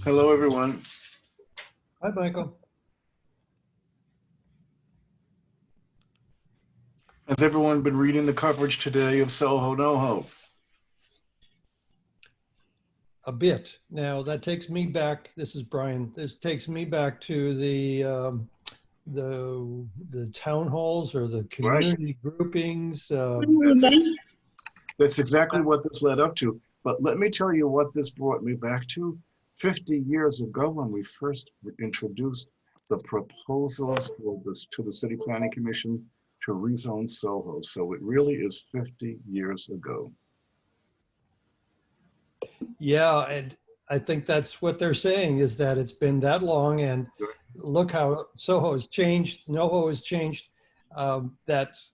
Hello, everyone. Hi, Michael. Has everyone been reading the coverage today of SoHo NoHo? A bit. Now that takes me back. This is Brian. This takes me back to the town halls or the community groupings. That's exactly what this led up to. But let me tell you what this brought me back to. 50 years ago, when we first introduced the proposals for this to the City Planning Commission to rezone SoHo. So it really is 50 years ago. Yeah, and I think that's what they're saying, is that it's been that long, and look how SoHo has changed, NoHo has changed. That's,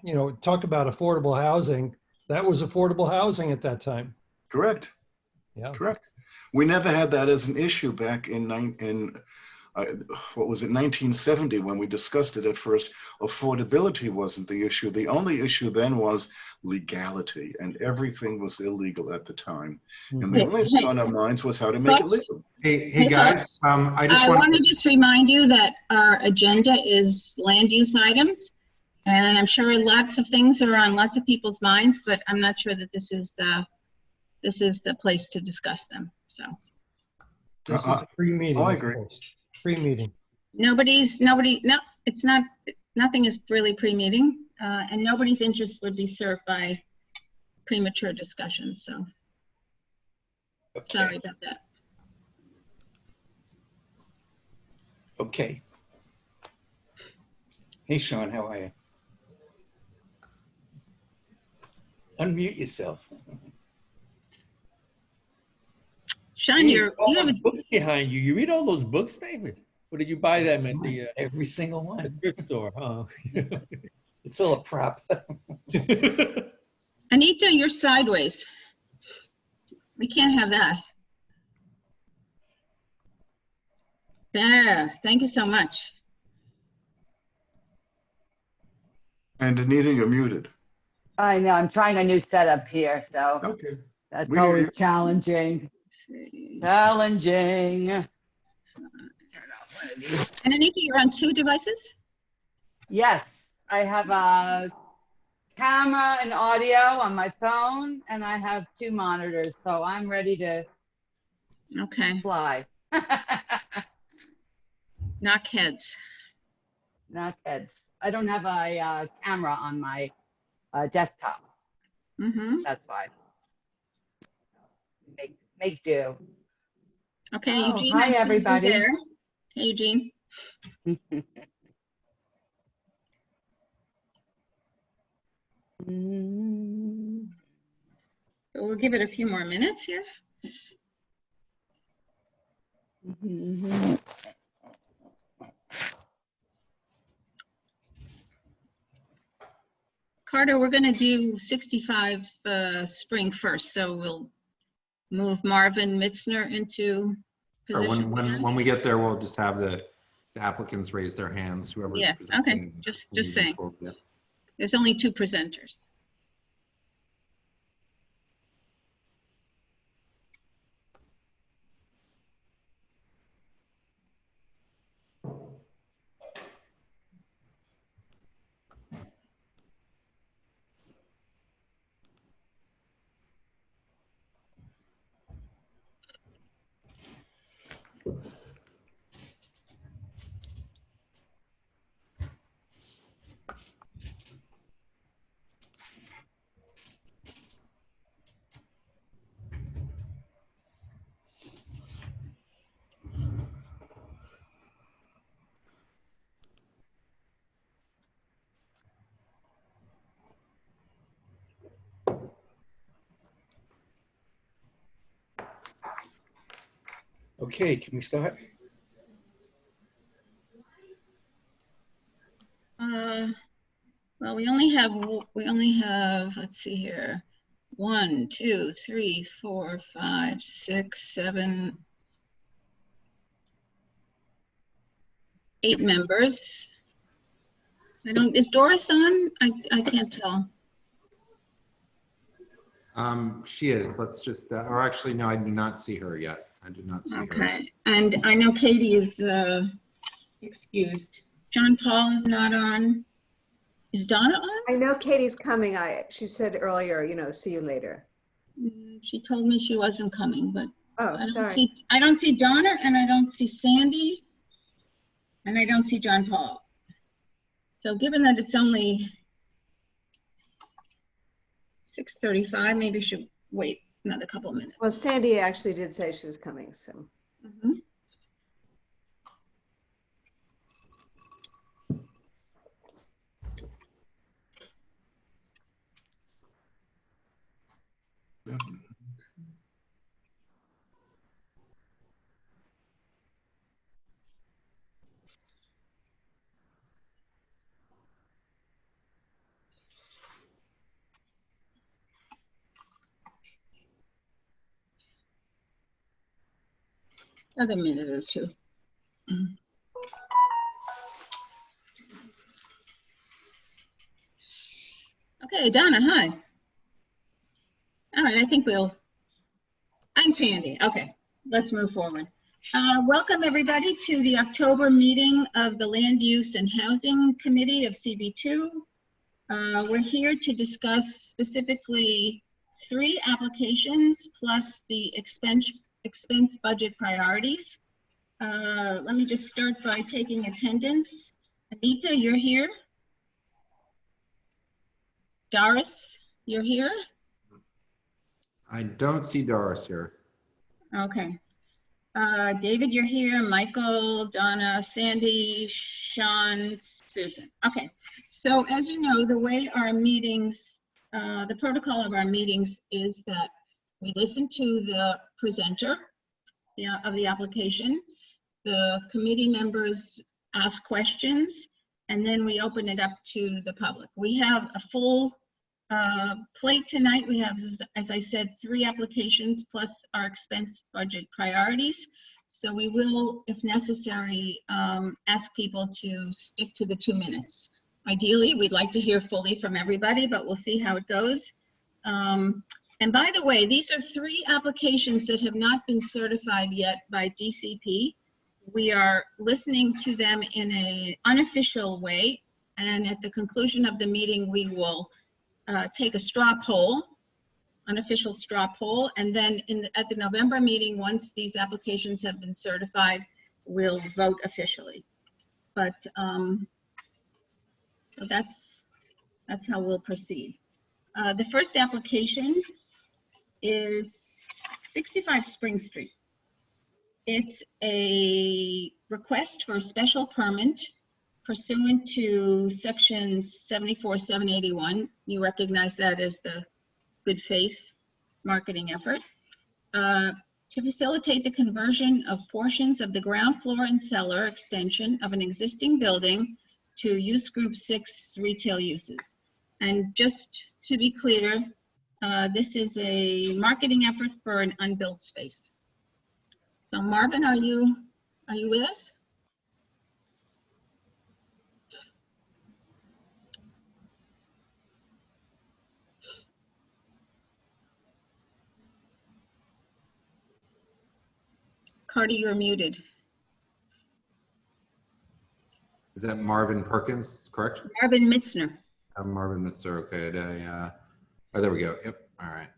you know, talk about affordable housing. That was affordable housing at that time. Correct. Yeah. Correct. We never had that as an issue back in what was it, 1970, when we discussed it at first. Affordability wasn't the issue. The only issue then was legality, and everything was illegal at the time. And the only thing on our minds was how to make it legal. Hey guys, I want to just remind you that our agenda is land use items, and I'm sure lots of things are on lots of people's minds, but I'm not sure that this is the place to discuss them. So this is a pre-meeting. I agree. Pre-meeting. No, it's not. Nothing is really pre-meeting, and nobody's interest would be served by premature discussion. So sorry about that. Okay. Hey, Sean, how are you? Unmute yourself. Sean, you have books behind you. You read all those books, David? Or did you buy them at the every single one thrift store? Huh? It's all a prop. Anita, you're sideways. We can't have that. There. Thank you so much. And Anita, you're muted. I know. I'm trying a new setup here, so okay. That's always challenging. Challenging. And Anita, you're on 2 devices? Yes, I have a camera and audio on my phone, and I have 2 monitors, so I'm ready to fly. Knock heads. Knock heads. I don't have a camera on my desktop. That's why. Make do. Okay, Eugene. Hi, everybody. There. Hey, Eugene. So we'll give it a few more minutes here. Carter, we're going to do 65 Spring first, so we'll move Marvin Mitzner into position. When we get there, we'll just have the applicants raise their hands. Whoever's okay. Just saying. Yeah. There's only 2 presenters. Okay, can we start? Well, we only have, let's see here, 1, 2, 3, 4, 5, 6, 7, 8 members. Is Doris on? I can't tell. She is. Let's just, or actually, no, I do not see her yet. I do not see her. Okay, and I know Katie is excused. John Paul is not on. Is Donna on? I know Katie's coming. She said earlier, you know, see you later. She told me she wasn't coming, but Oh, I don't see Donna, and I don't see Sandy, and I don't see John Paul. So given that it's only 6:35, maybe we should wait another couple of minutes. Well, Sandy actually did say she was coming, so. Mhm. Another minute or two. Okay, Donna, hi. All right, I think I'm Sandy. Okay, let's move forward. Welcome everybody to the October meeting of the Land Use and Housing Committee of CB2. We're here to discuss specifically 3 applications plus the expense budget priorities. Let me just start by taking attendance. Anita, you're here. Doris, you're here. I don't see Doris here. Okay. David, you're here. Michael, Donna, Sandy, Sean, Susan. Okay. So as you know, the way our meetings, the protocol of our meetings is that we listen to the presenter of the application. The committee members ask questions, and then we open it up to the public. We have a full plate tonight. We have, as I said, 3 applications plus our expense budget priorities. So we will, if necessary, ask people to stick to the 2 minutes. Ideally, we'd like to hear fully from everybody, but we'll see how it goes. And by the way, these are 3 applications that have not been certified yet by DCP. We are listening to them in an unofficial way, and at the conclusion of the meeting, we will take a straw poll, unofficial straw poll, and then at the November meeting, once these applications have been certified, we'll vote officially. But so that's how we'll proceed. The first application is 65 Spring Street. It's a request for a special permit pursuant to section 74-781. You recognize that as the good faith marketing effort. To facilitate the conversion of portions of the ground floor and cellar extension of an existing building to use group 6 retail uses. And just to be clear, this is a marketing effort for an unbuilt space. So Marvin, are you with us? Cardi, you're muted. Is that Marvin Perkins, correct? Marvin Mitzner. I'm Marvin Mitzer. Okay. Oh, there we go. Yep. All right.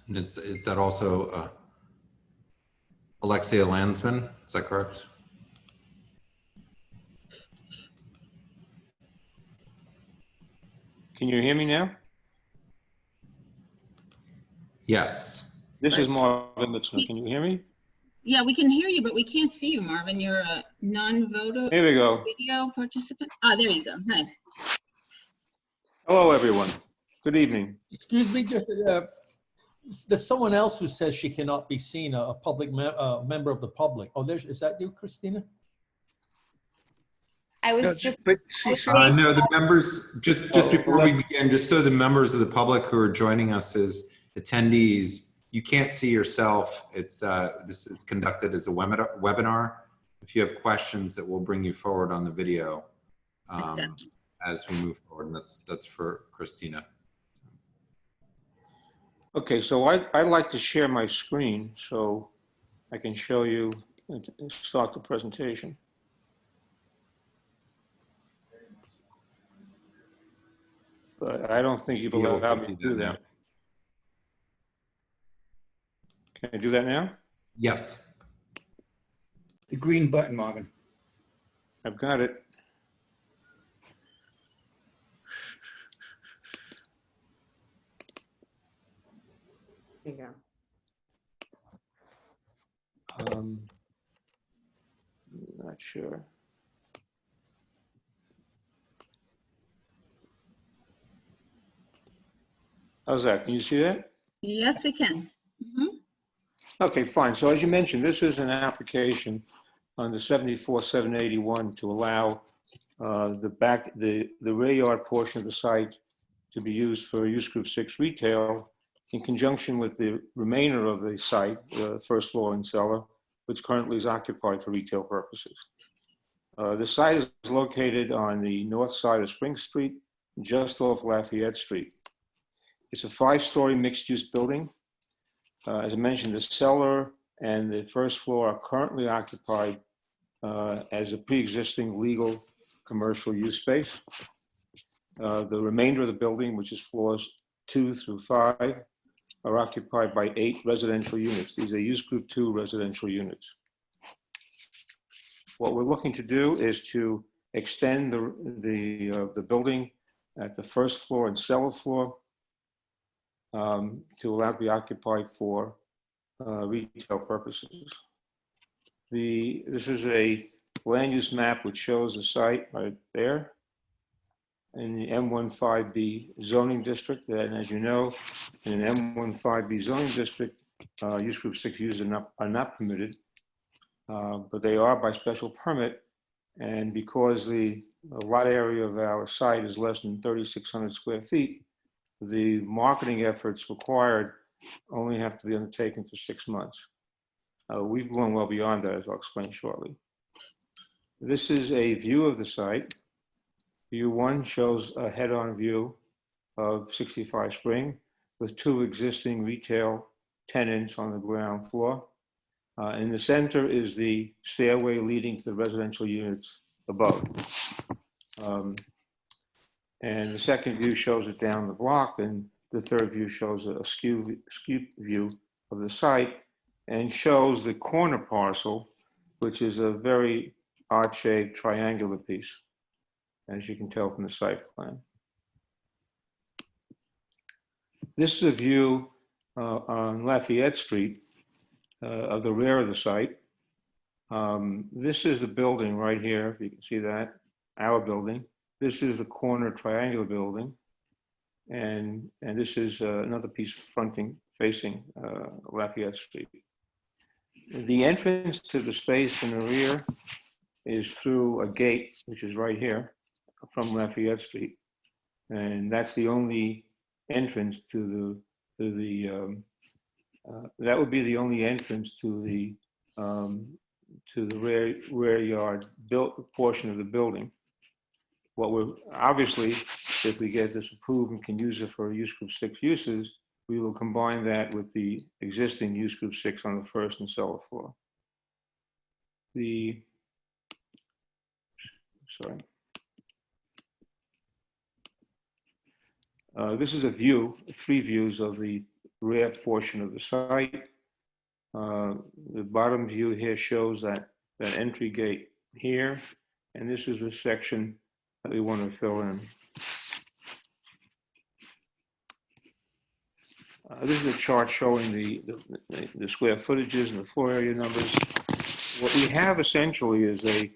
And it's that also Alexia Landsman. Is that correct? Can you hear me now? Yes. This is Marvin Mitzner. Can you hear me? Yeah, we can hear you, but we can't see you, Marvin. You're a non-voter Here we go. video participant. Ah, there you go. Hi. Hello, everyone. Good evening. Excuse me, there's someone else who says she cannot be seen, a public member of the public. Oh, is that you, Christina? I was just. No, the members, just before we begin, just so the members of the public who are joining us as attendees, you can't see yourself. It's this is conducted as a webinar. If you have questions that will bring you forward on the video, as we move forward, and that's for Christina. Okay, so I'd like to share my screen so I can show you and start the presentation. But I don't think you've Be able allowed to me to do do that now. that. Can I do that now? Yes. The green button, Marvin. I've got it. There you go. Not sure. How's that? Can you see that? Yes, we can. Mhm. Okay, fine. So as you mentioned, this is an application under 74-781 to allow the rear yard portion of the site to be used for use group 6 retail in conjunction with the remainder of the site, the first floor and cellar, which currently is occupied for retail purposes. The site is located on the north side of Spring Street, just off Lafayette Street. It's a 5-story mixed-use building. As I mentioned, the cellar and the first floor are currently occupied as a pre-existing legal commercial use space. The remainder of the building, which is floors 2 through 5, are occupied by 8 residential units. These are use group 2 residential units. What we're looking to do is to extend the building at the first floor and cellar floor to allow it to be occupied for retail purposes. This is a land use map which shows the site right there in the M15B zoning district. And as you know, in an M15B zoning district, use group 6 uses are not permitted, but they are by special permit. And because the lot area of our site is less than 3,600 square feet, the marketing efforts required only have to be undertaken for 6 months. We've gone well beyond that, as I'll explain shortly. This is a view of the site. View 1 shows a head-on view of 65 Spring with 2 existing retail tenants on the ground floor. In the center is the stairway leading to the residential units above. And the second view shows it down the block, and the third view shows a skewed view of the site and shows the corner parcel, which is a very odd-shaped triangular piece, as you can tell from the site plan. This is a view on Lafayette Street of the rear of the site. This is the building right here, if you can see that, our building. This is the corner triangular building, and this is another piece facing Lafayette Street. The entrance to the space in the rear is through a gate, which is right here from Lafayette Street, and that's the only entrance to that would be the only entrance to the rear yard built portion of the building. What we're obviously, if we get this approved and can use it for use group 6 uses, we will combine that with the existing use group 6 on the first and cellar floor. This is a view, 3 views of the rear portion of the site. The bottom view here shows that entry gate here, and this is the section that we want to fill in. This is a chart showing the square footages and the floor area numbers. What we have essentially is a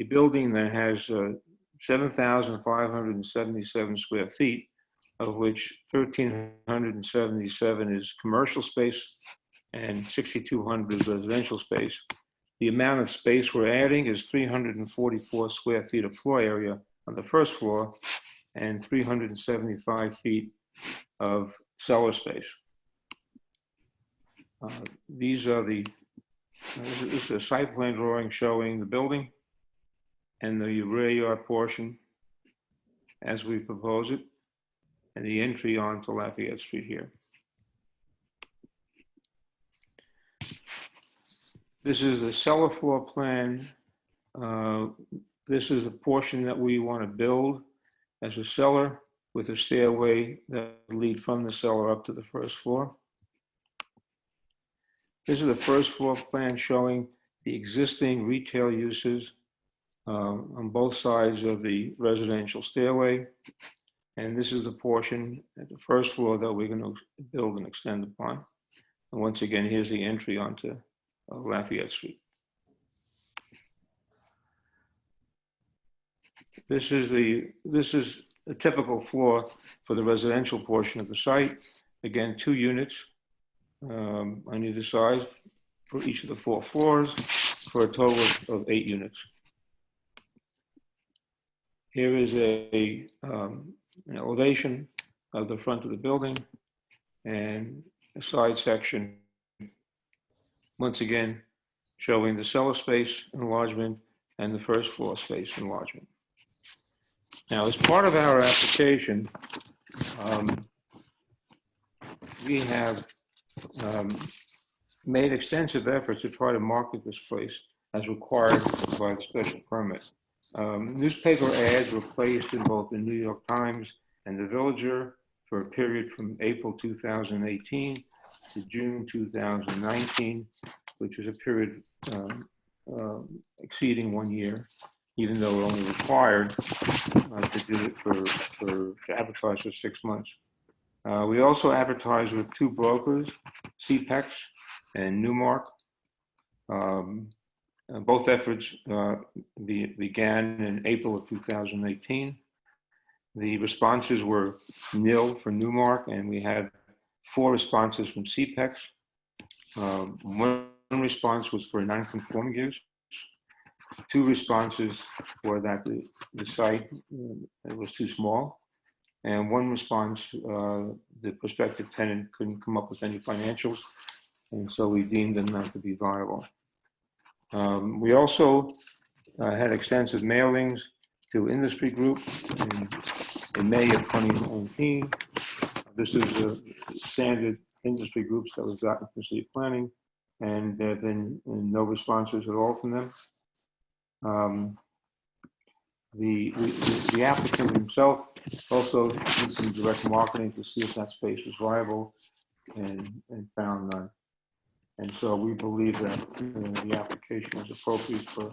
building that has 7,577 square feet, of which 1,377 is commercial space and 6,200 is residential space. The amount of space we're adding is 344 square feet of floor area on the first floor and 375 feet of cellar space. This is a site plan drawing showing the building. and the rear yard portion as we propose it, and the entry onto Lafayette Street here. This is the cellar floor plan. This is the portion that we want to build as a cellar with a stairway that will lead from the cellar up to the first floor. This is the first floor plan showing the existing retail uses on both sides of the residential stairway. And this is the portion at the first floor that we're going to build and extend upon. And once again, here's the entry onto Lafayette Street. This is a typical floor for the residential portion of the site. Again, 2 units on either side for each of the 4 floors for a total of 8 units. Here is an elevation of the front of the building and a side section, once again, showing the cellar space enlargement and the first floor space enlargement. Now, as part of our application, we have made extensive efforts to try to market this place as required by the special permit. Newspaper ads were placed in both the New York Times and the Villager for a period from April 2018 to June 2019, which is a period exceeding 1 year, even though we're only required to do it to advertise for 6 months. We also advertised with 2 brokers, CPEX and Newmark. Both efforts began in April of 2018. The responses were nil for Newmark, and we had 4 responses from CPEX. One response was for non-conforming use. 2 responses were that the site was too small. And 1 response, the prospective tenant couldn't come up with any financials, and so we deemed them not to be viable. We also had extensive mailings to industry groups in May of 2019. This is the standard industry groups that we've gotten from city planning, and there have been no responses at all from them. The applicant himself also did some direct marketing to see if that space was viable, and found none. And so we believe that the application is appropriate for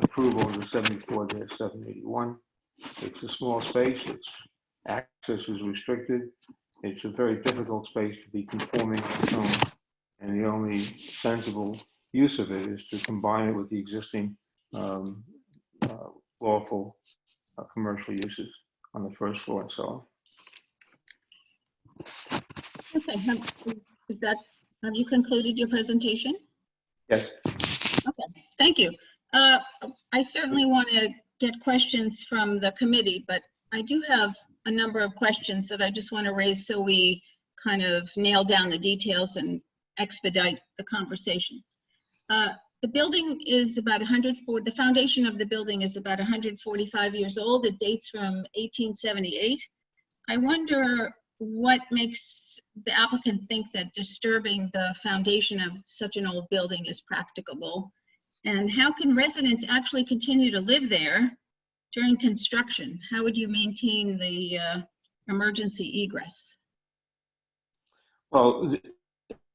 approval under 74-781. It's a small space, its access is restricted. It's a very difficult space to be conforming on its own, and the only sensible use of it is to combine it with the existing lawful commercial uses on the first floor and so on. Okay, have you concluded your presentation? Yes. Okay, thank you. I certainly want to get questions from the committee, but I do have a number of questions that I just want to raise so we kind of nail down the details and expedite the conversation. The building is about the foundation of the building is about 145 years old. It dates from 1878. I wonder what makes the applicant think that disturbing the foundation of such an old building is practicable, and how can residents actually continue to live there during construction? How would you maintain the emergency egress? Well,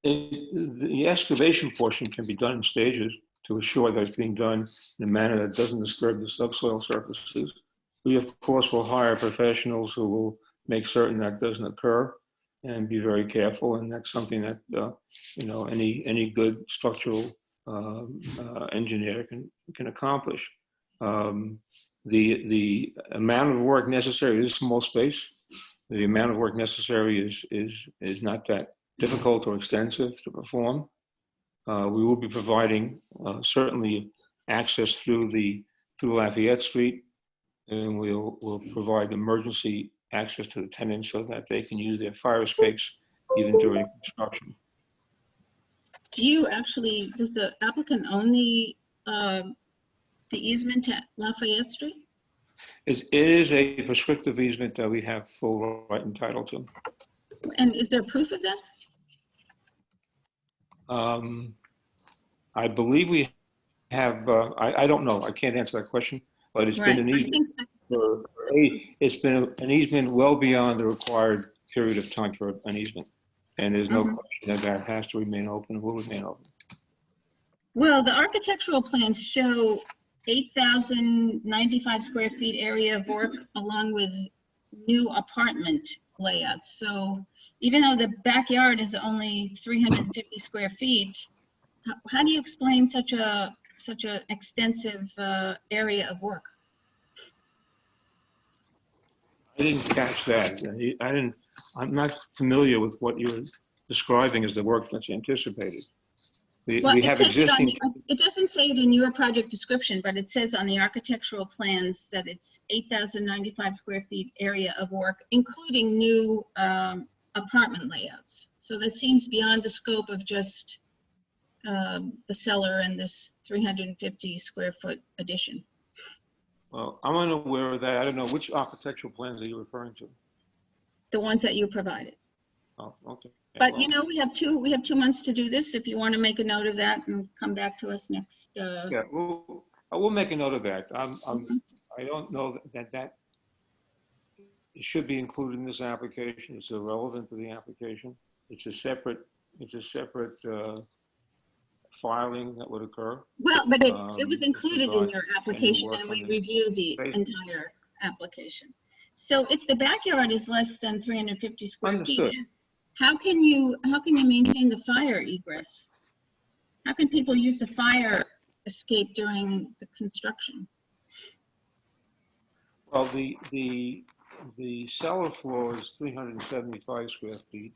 the excavation portion can be done in stages to assure that it's being done in a manner that doesn't disturb the subsoil surfaces. We, of course, will hire professionals who will make certain that doesn't occur and be very careful. And that's something that, you know, any good structural engineer can accomplish. The amount of work necessary is small space. The amount of work necessary is not that difficult or extensive to perform. We will be providing certainly access through Lafayette Street, and we'll provide emergency access to the tenants so that they can use their fire escapes even during construction. Does the applicant own the The easement at Lafayette Street? It is a prescriptive easement that we have full right and title to. And is there proof of that? I believe we have, I don't know, I can't answer that question, but it's been an easement it's been an easement well beyond the required period of time for an easement. And there's no question that that has to remain open, will remain open. Well, the architectural plans show 8,095 square feet area of work along with new apartment layouts. So even though the backyard is only 350 square feet, how do you explain such a extensive area of work? I didn't catch that. I'm not familiar with what you're describing as the work that's anticipated. Well, we have existing. It doesn't say it in your project description, but it says on the architectural plans that it's 8,095 square feet area of work, including new apartment layouts. So that seems beyond the scope of just the cellar and this 350 square foot addition. Well, I'm unaware of that. I don't know, which architectural plans are you referring to? The ones that you provided. Oh, okay. But you know, we have 2 months to do this. If you want to make a note of that and come back to us next. Yeah, I will make a note of that. I don't know that it should be included in this application. It's irrelevant to the application. It's a separate filing that would occur. Well, but it was included in your application, and we reviewed the entire application. So if the backyard is less than 350 square feet, how can you maintain the fire egress? How can people use the fire escape during the construction? Well, the cellar floor is 375 square feet.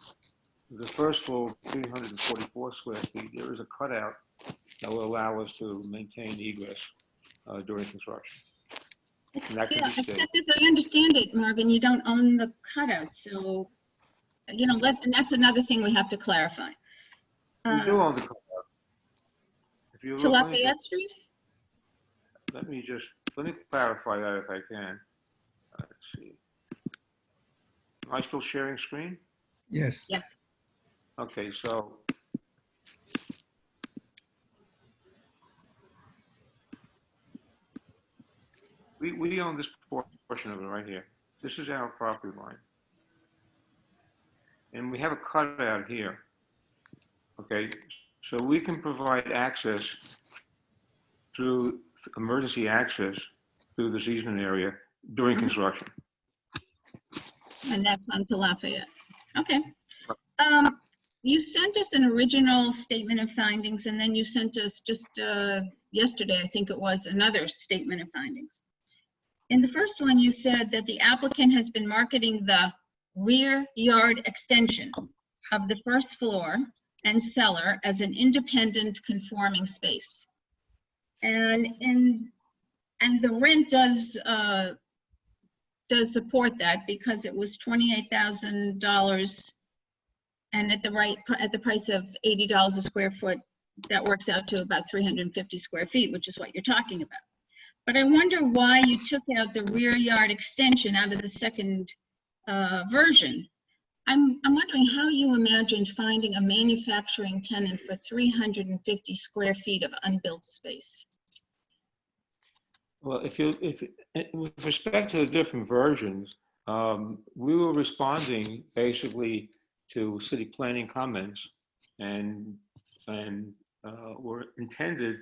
The first floor, 344 square feet. There is a cutout that will allow us to maintain egress during construction. And that can be Except as I understand it, Marvin, you don't own the cutout, so you know, and that's another thing we have to clarify. You do own the cutout. If you To Lafayette Street? Let me clarify that if I can. Let's see. Am I still sharing screen? Yes. Yes. Okay, so we own this portion of it right here. This is our property line. And we have a cutout here. Okay, so we can provide access through emergency access through this easement area during construction. And that's onto Lafayette. Okay. You sent us an original statement of findings, and then you sent us just yesterday, I think it was, another statement of findings. In the first one, you said that the applicant has been marketing the rear yard extension of the first floor and cellar as an independent conforming space. And the rent does support that, because it was $28,000, and at the price of $80 a square foot, that works out to about 350 square feet, which is what you're talking about. But I wonder why you took out the rear yard extension out of the second version. I'm wondering how you imagined finding a manufacturing tenant for 350 square feet of unbuilt space. Well, with respect to the different versions, we were responding basically to city planning comments, and were intended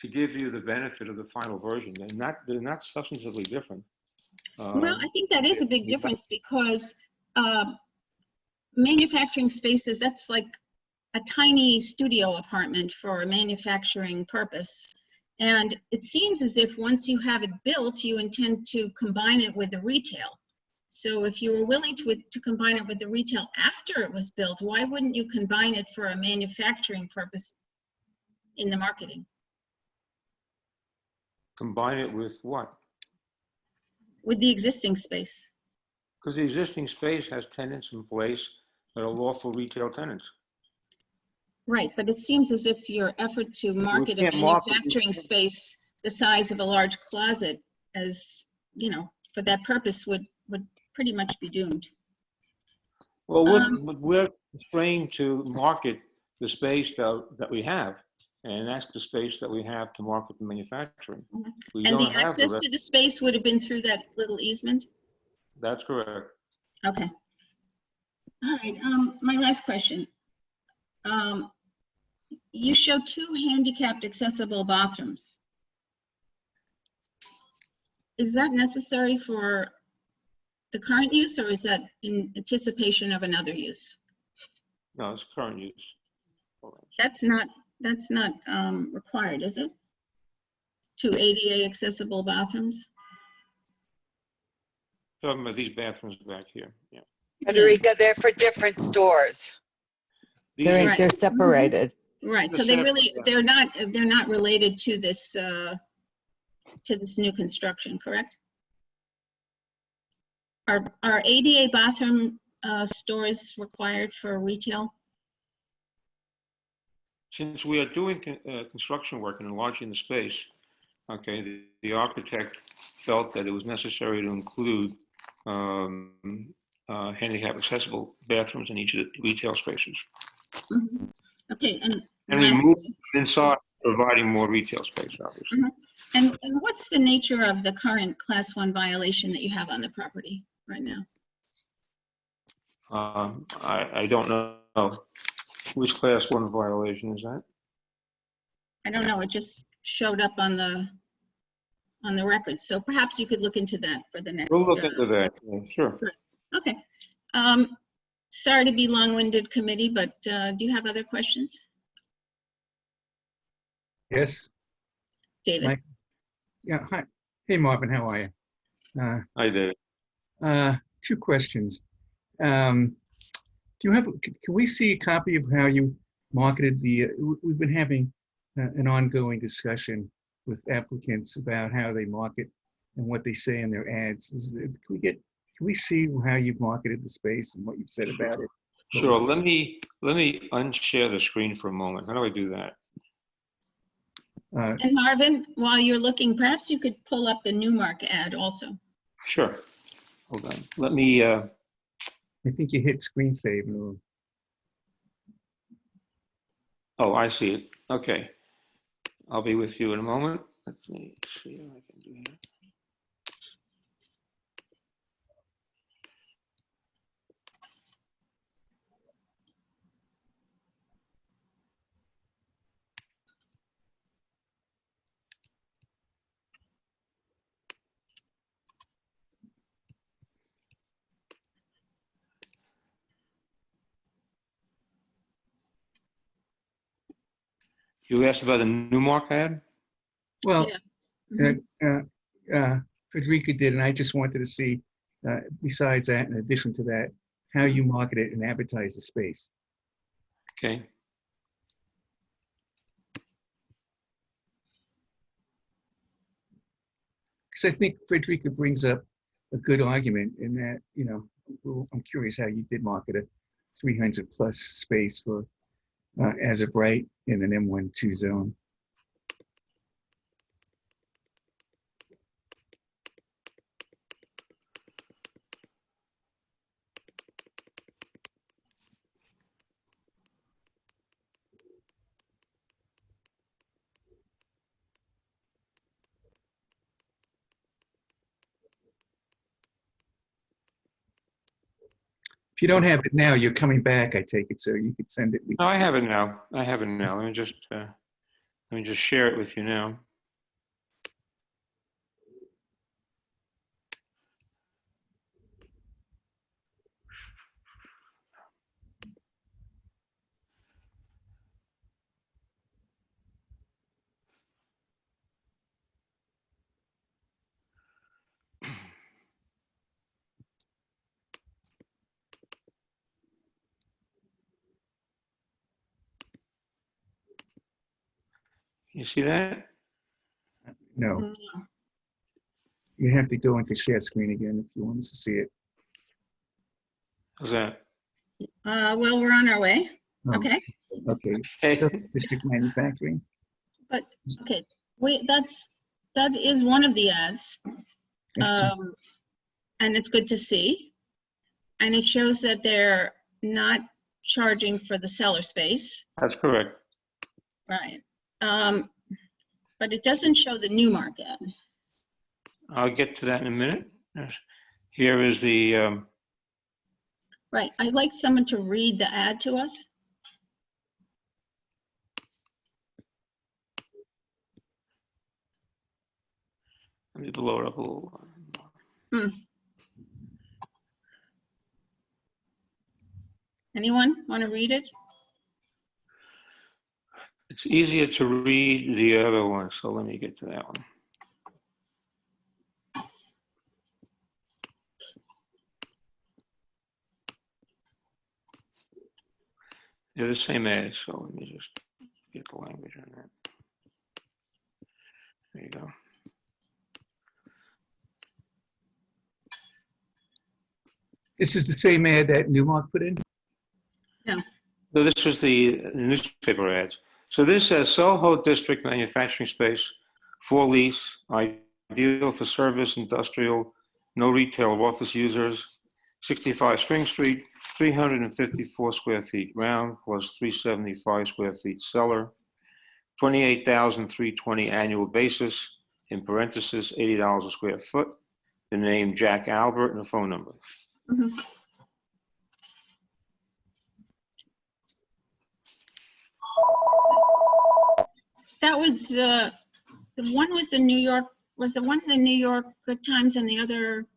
to give you the benefit of the final version. They're not substantively different. Well, I think that is a big difference, because manufacturing spaces, that's like a tiny studio apartment for a manufacturing purpose. And it seems as if once you have it built, you intend to combine it with the retail. So if you were willing to combine it with the retail after it was built, why wouldn't you combine it for a manufacturing purpose in the marketing? Combine it with what? With the existing space. Because the existing space has tenants in place that are lawful retail tenants. Right, but it seems as if your effort to market a manufacturing space the size of a large closet as, you know, for that purpose would pretty much be doomed. Well, we're constrained to market the space that we have, and that's the space that we have to market the manufacturing. We And don't the have access rest- to the space would have been through that little easement? That's correct. Okay. All right, my last question. You show 2 handicapped accessible bathrooms. Is that necessary for the current use, or is that in anticipation of another use? No, it's current use. That's not required, is it? 2 ADA accessible bathrooms? Talking about these bathrooms back here, yeah. Federica, they're for different stores. These are- Right. They're separated. Right, so They're they're not related to this new construction, correct? Are ADA bathroom stores required for retail? Since we are doing construction work and enlarging the space, okay, the architect felt that it was necessary to include handicap accessible bathrooms in each of the retail spaces. Mhm. Okay, and And we moved inside, providing more retail space, obviously. and what's the nature of the current Class 1 violation that you have on the property right now? I don't know. Which Class 1 violation is that? I don't know, it just showed up on the record, so perhaps you could look into that for the next. We'll look into that, yeah, sure. Okay. Sorry to be long-winded, committee, but do you have other questions? Yes. David? Mike? Yeah, hi. Hey, Marvin, how are you? I did. 2 questions. Can we see a copy of how you marketed we've been having an ongoing discussion with applicants about how they market and what they say in their ads. Can we see how you've marketed the space and what you've said about it? Sure, let me unshare the screen for a moment. How do I do that? And Marvin, while you're looking, perhaps you could pull up the Newmark ad also. Sure. Hold on. Let me, I think you hit screen save. oh, I see it. Okay. I'll be with you in a moment. Let me see what I can do here. You asked about the Newmark ad? Well, Yeah. Frederica did, and I just wanted to see, besides that, in addition to that, how you market it and advertise the space. Okay. Because I think Frederica brings up a good argument in that, you know, I'm curious how you did market a 300 plus space for, as of right, in an M12 zone. If you don't have it now, you're coming back, I take it, so you could send it. No, I have it now. I have it now. Let me just share it with you now. You see that? No. You have to go into share screen again if you want us to see it. How's that? Well, we're on our way. Oh, Okay. Okay. Hey. District manufacturing. But, okay, wait, that's that is one of the ads. Excellent. And it's good to see. And it shows that they're not charging for the cellar space. That's correct. Right. But it doesn't show the Newmark ad. I'll get to that in a minute. Here is the, Right. I'd like someone to read the ad to us. let me blow it up a little. Anyone want to read it? It's easier to read the other one, so let me get to that one. They're the same ad, so let me just get the language on that. There you go. This is the same ad that Newmark put in? No. So this was the newspaper ads. So this says SoHo District Manufacturing Space for lease, ideal for service, industrial, no retail or office users, 65 Spring Street, 354 square feet ground plus 375 square feet cellar, 28,320 annual basis, in parentheses, $80 a square foot, the name Jack Albert and the phone number. Mhm. That was, the one was the New York, was the one the New York Good Times and the other,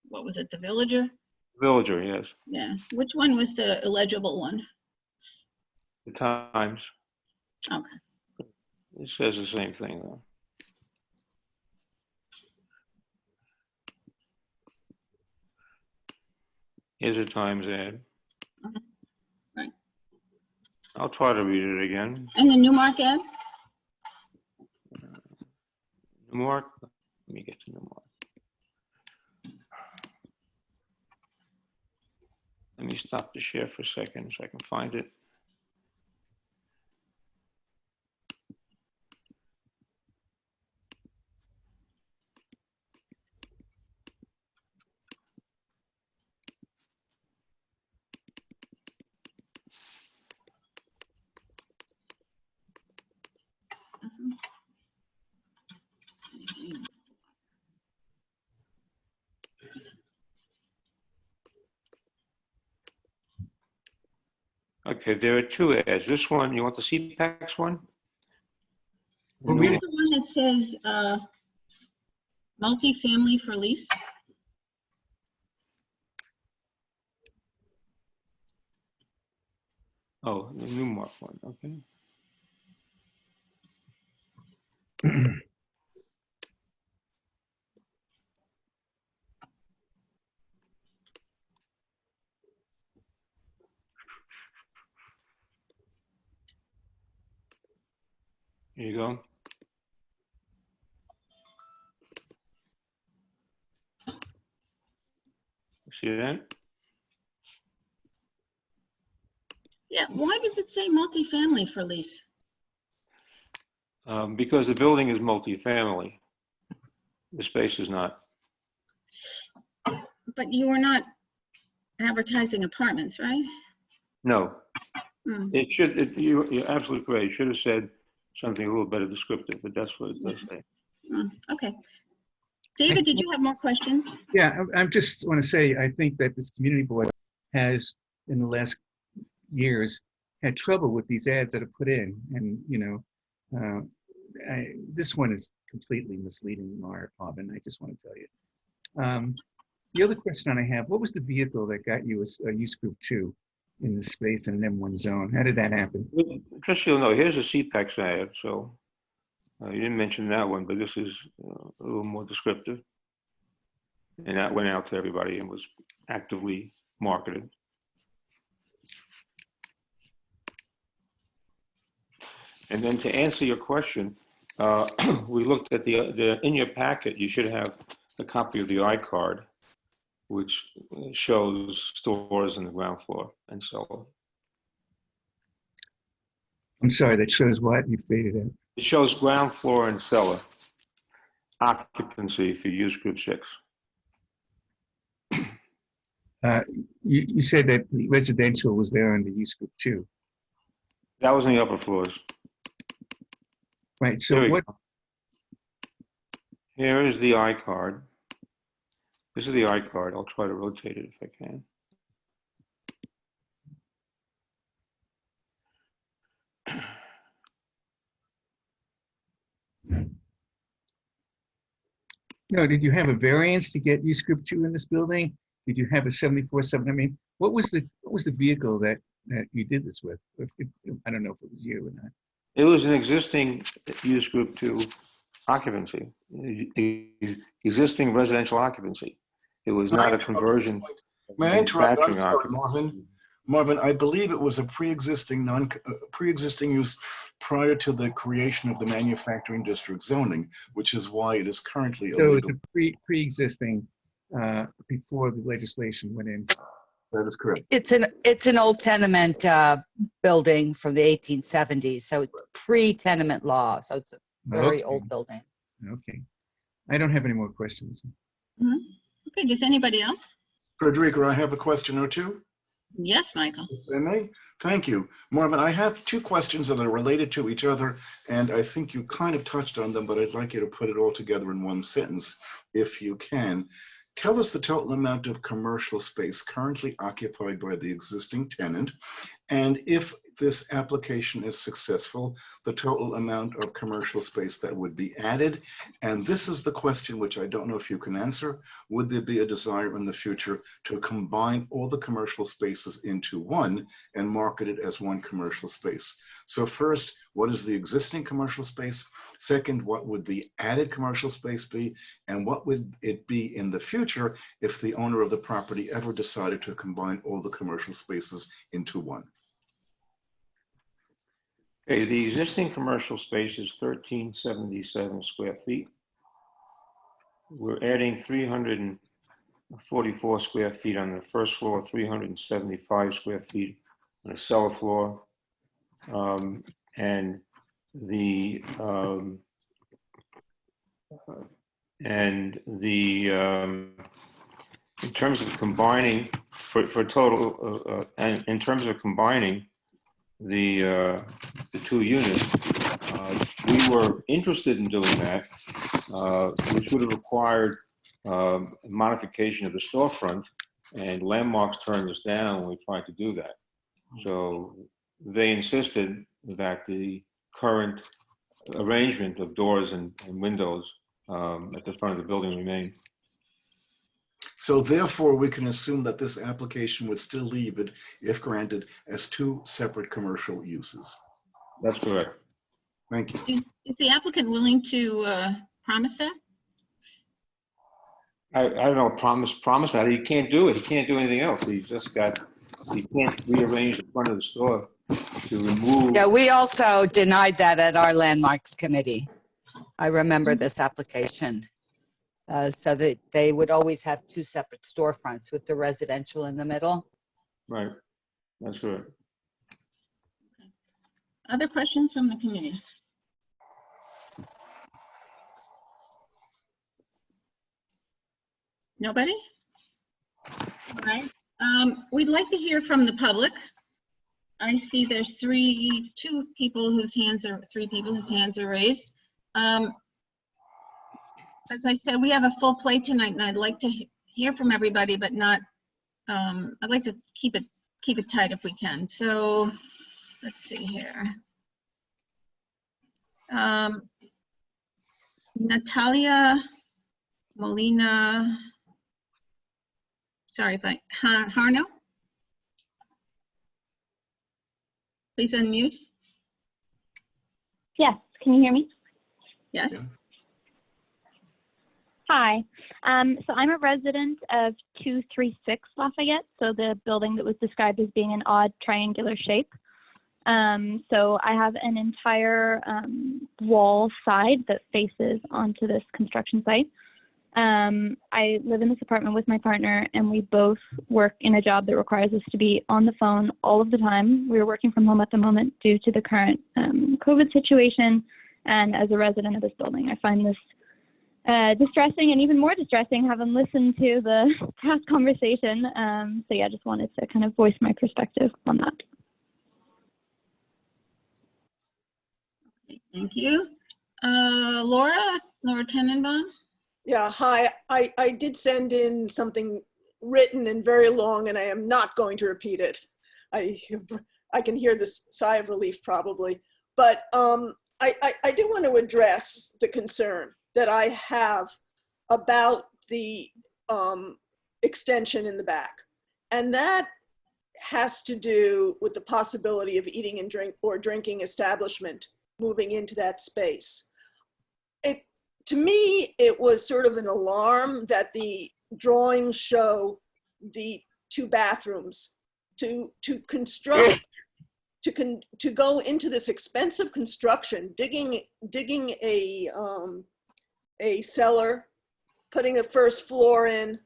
what was it, the Villager? Villager, yes. Yeah, which one was the illegible one? The Times. Okay. It says the same thing though. Here's a Times ad. Right. I'll try to read it again. And the Newmark ad? Newmark. Let me get to Newmark. Let me stop the share for a second so I can find it. Okay, there are two ads. This one, you want the CPAX one? Well, What's the one that says multifamily for lease? Oh, the Newmark one, okay. Here you go. See that? Yeah, why does it say multifamily for lease? Because the building is multifamily. The space is not. But you were not advertising apartments, right? No. Hmm. It should, you're absolutely correct. It should have said something a little better descriptive, but that's what it does say. Okay. David, did you have more questions? Yeah, I just want to say, I think that this community board has, in the last years, had trouble with these ads that are put in. And, you know, this one is completely misleading, in our opinion. I just want to tell you. The other question I have, what was the vehicle that got you a use group 2 in the space in an M1 zone? How did that happen? Just so you know, here's a CPAX ad. So you didn't mention that one, but this is a little more descriptive. And that went out to everybody and was actively marketed. And then to answer your question, we looked at in your packet, you should have a copy of the iCard, which shows stores in the ground floor and cellar. I'm sorry, that shows what? You faded out. It shows ground floor and cellar. occupancy for use group 6. You said that the residential was there under use group 2. That was in the upper floors. Right, so There we what, go. Here is the iCard. This is the iCard. I'll try to rotate it if I can. no, did you have a variance to get use group 2 in this building? Did you have a 74-7? I mean, what was the vehicle that you did this with? I don't know if it was you or not. It was an existing use group 2 occupancy, existing residential occupancy. It was not a conversion. May I interrupt? I'm manufacturing sorry, occupancy. Marvin. Marvin, I believe it was a pre-existing use prior to the creation of the manufacturing district zoning, which is why it is currently So it's illegal. a pre-existing before the legislation went in. That is correct. It's an old tenement building from the 1870s, so it's pre-tenement law. So it's a very Okay. old building. Okay. I don't have any more questions. Okay, does anybody else? Frederica, I have a question or two. Yes, Michael. If I may? Thank you. Marvin, I have two questions that are related to each other, and I think you kind of touched on them, but I'd like you to put it all together in one sentence, if you can. Tell us the total amount of commercial space currently occupied by the existing tenant, and if this application is successful, the total amount of commercial space that would be added. And this is the question which I don't know if you can answer. Would there be a desire in the future to combine all the commercial spaces into one and market it as one commercial space? So first, what is the existing commercial space? Second, what would the added commercial space be? And what would it be in the future if the owner of the property ever decided to combine all the commercial spaces into one? Okay, the existing commercial space is 1377 square feet. We're adding 344 square feet on the first floor, 375 square feet on the cellar floor. In terms of combining for total, and in terms of combining the two units, we were interested in doing that, which would have required modification of the storefront, and Landmarks turned us down when we tried to do that. So they insisted that the current arrangement of doors and windows at the front of the building remain. So therefore, we can assume that this application would still leave it, if granted, as two separate commercial uses. That's correct. Thank you. Is the applicant willing to promise that? I don't know, promise that. He can't do it. He can't do anything else. He can't rearrange the front of the store to remove. Yeah, we also denied that at our landmarks committee. I remember this application. So that they would always have two separate storefronts with the residential in the middle. Right, that's correct. Other questions from the committee? Nobody? All right. We'd like to hear from the public. I see there's three people whose hands are raised. As I said, we have a full plate tonight, and I'd like to hear from everybody, but not. I'd like to keep it tight if we can. So, let's see here. Natalia Molina. Sorry if Harno. Please unmute. Yes, can you hear me? Yes. Yeah. Hi, so I'm a resident of 236 Lafayette, so the building that was described as being an odd triangular shape. So I have an entire wall side that faces onto this construction site. I live in this apartment with my partner, and we both work in a job that requires us to be on the phone all of the time. We're working from home at the moment due to the current COVID situation, and as a resident of this building, I find this distressing and even more distressing having listened to the past conversation. So yeah, just wanted to kind of voice my perspective on that. Thank you. Laura Tenenbaum? Yeah, hi. I did send in something written and very long, and I am not going to repeat it. I can hear this sigh of relief probably, but I do want to address the concern that I have about the extension in the back. And that has to do with the possibility of eating and drinking establishment moving into that space. To me, it was sort of an alarm that the drawings show the two bathrooms to construct, to go into this expensive construction, digging a cellar, putting a first floor in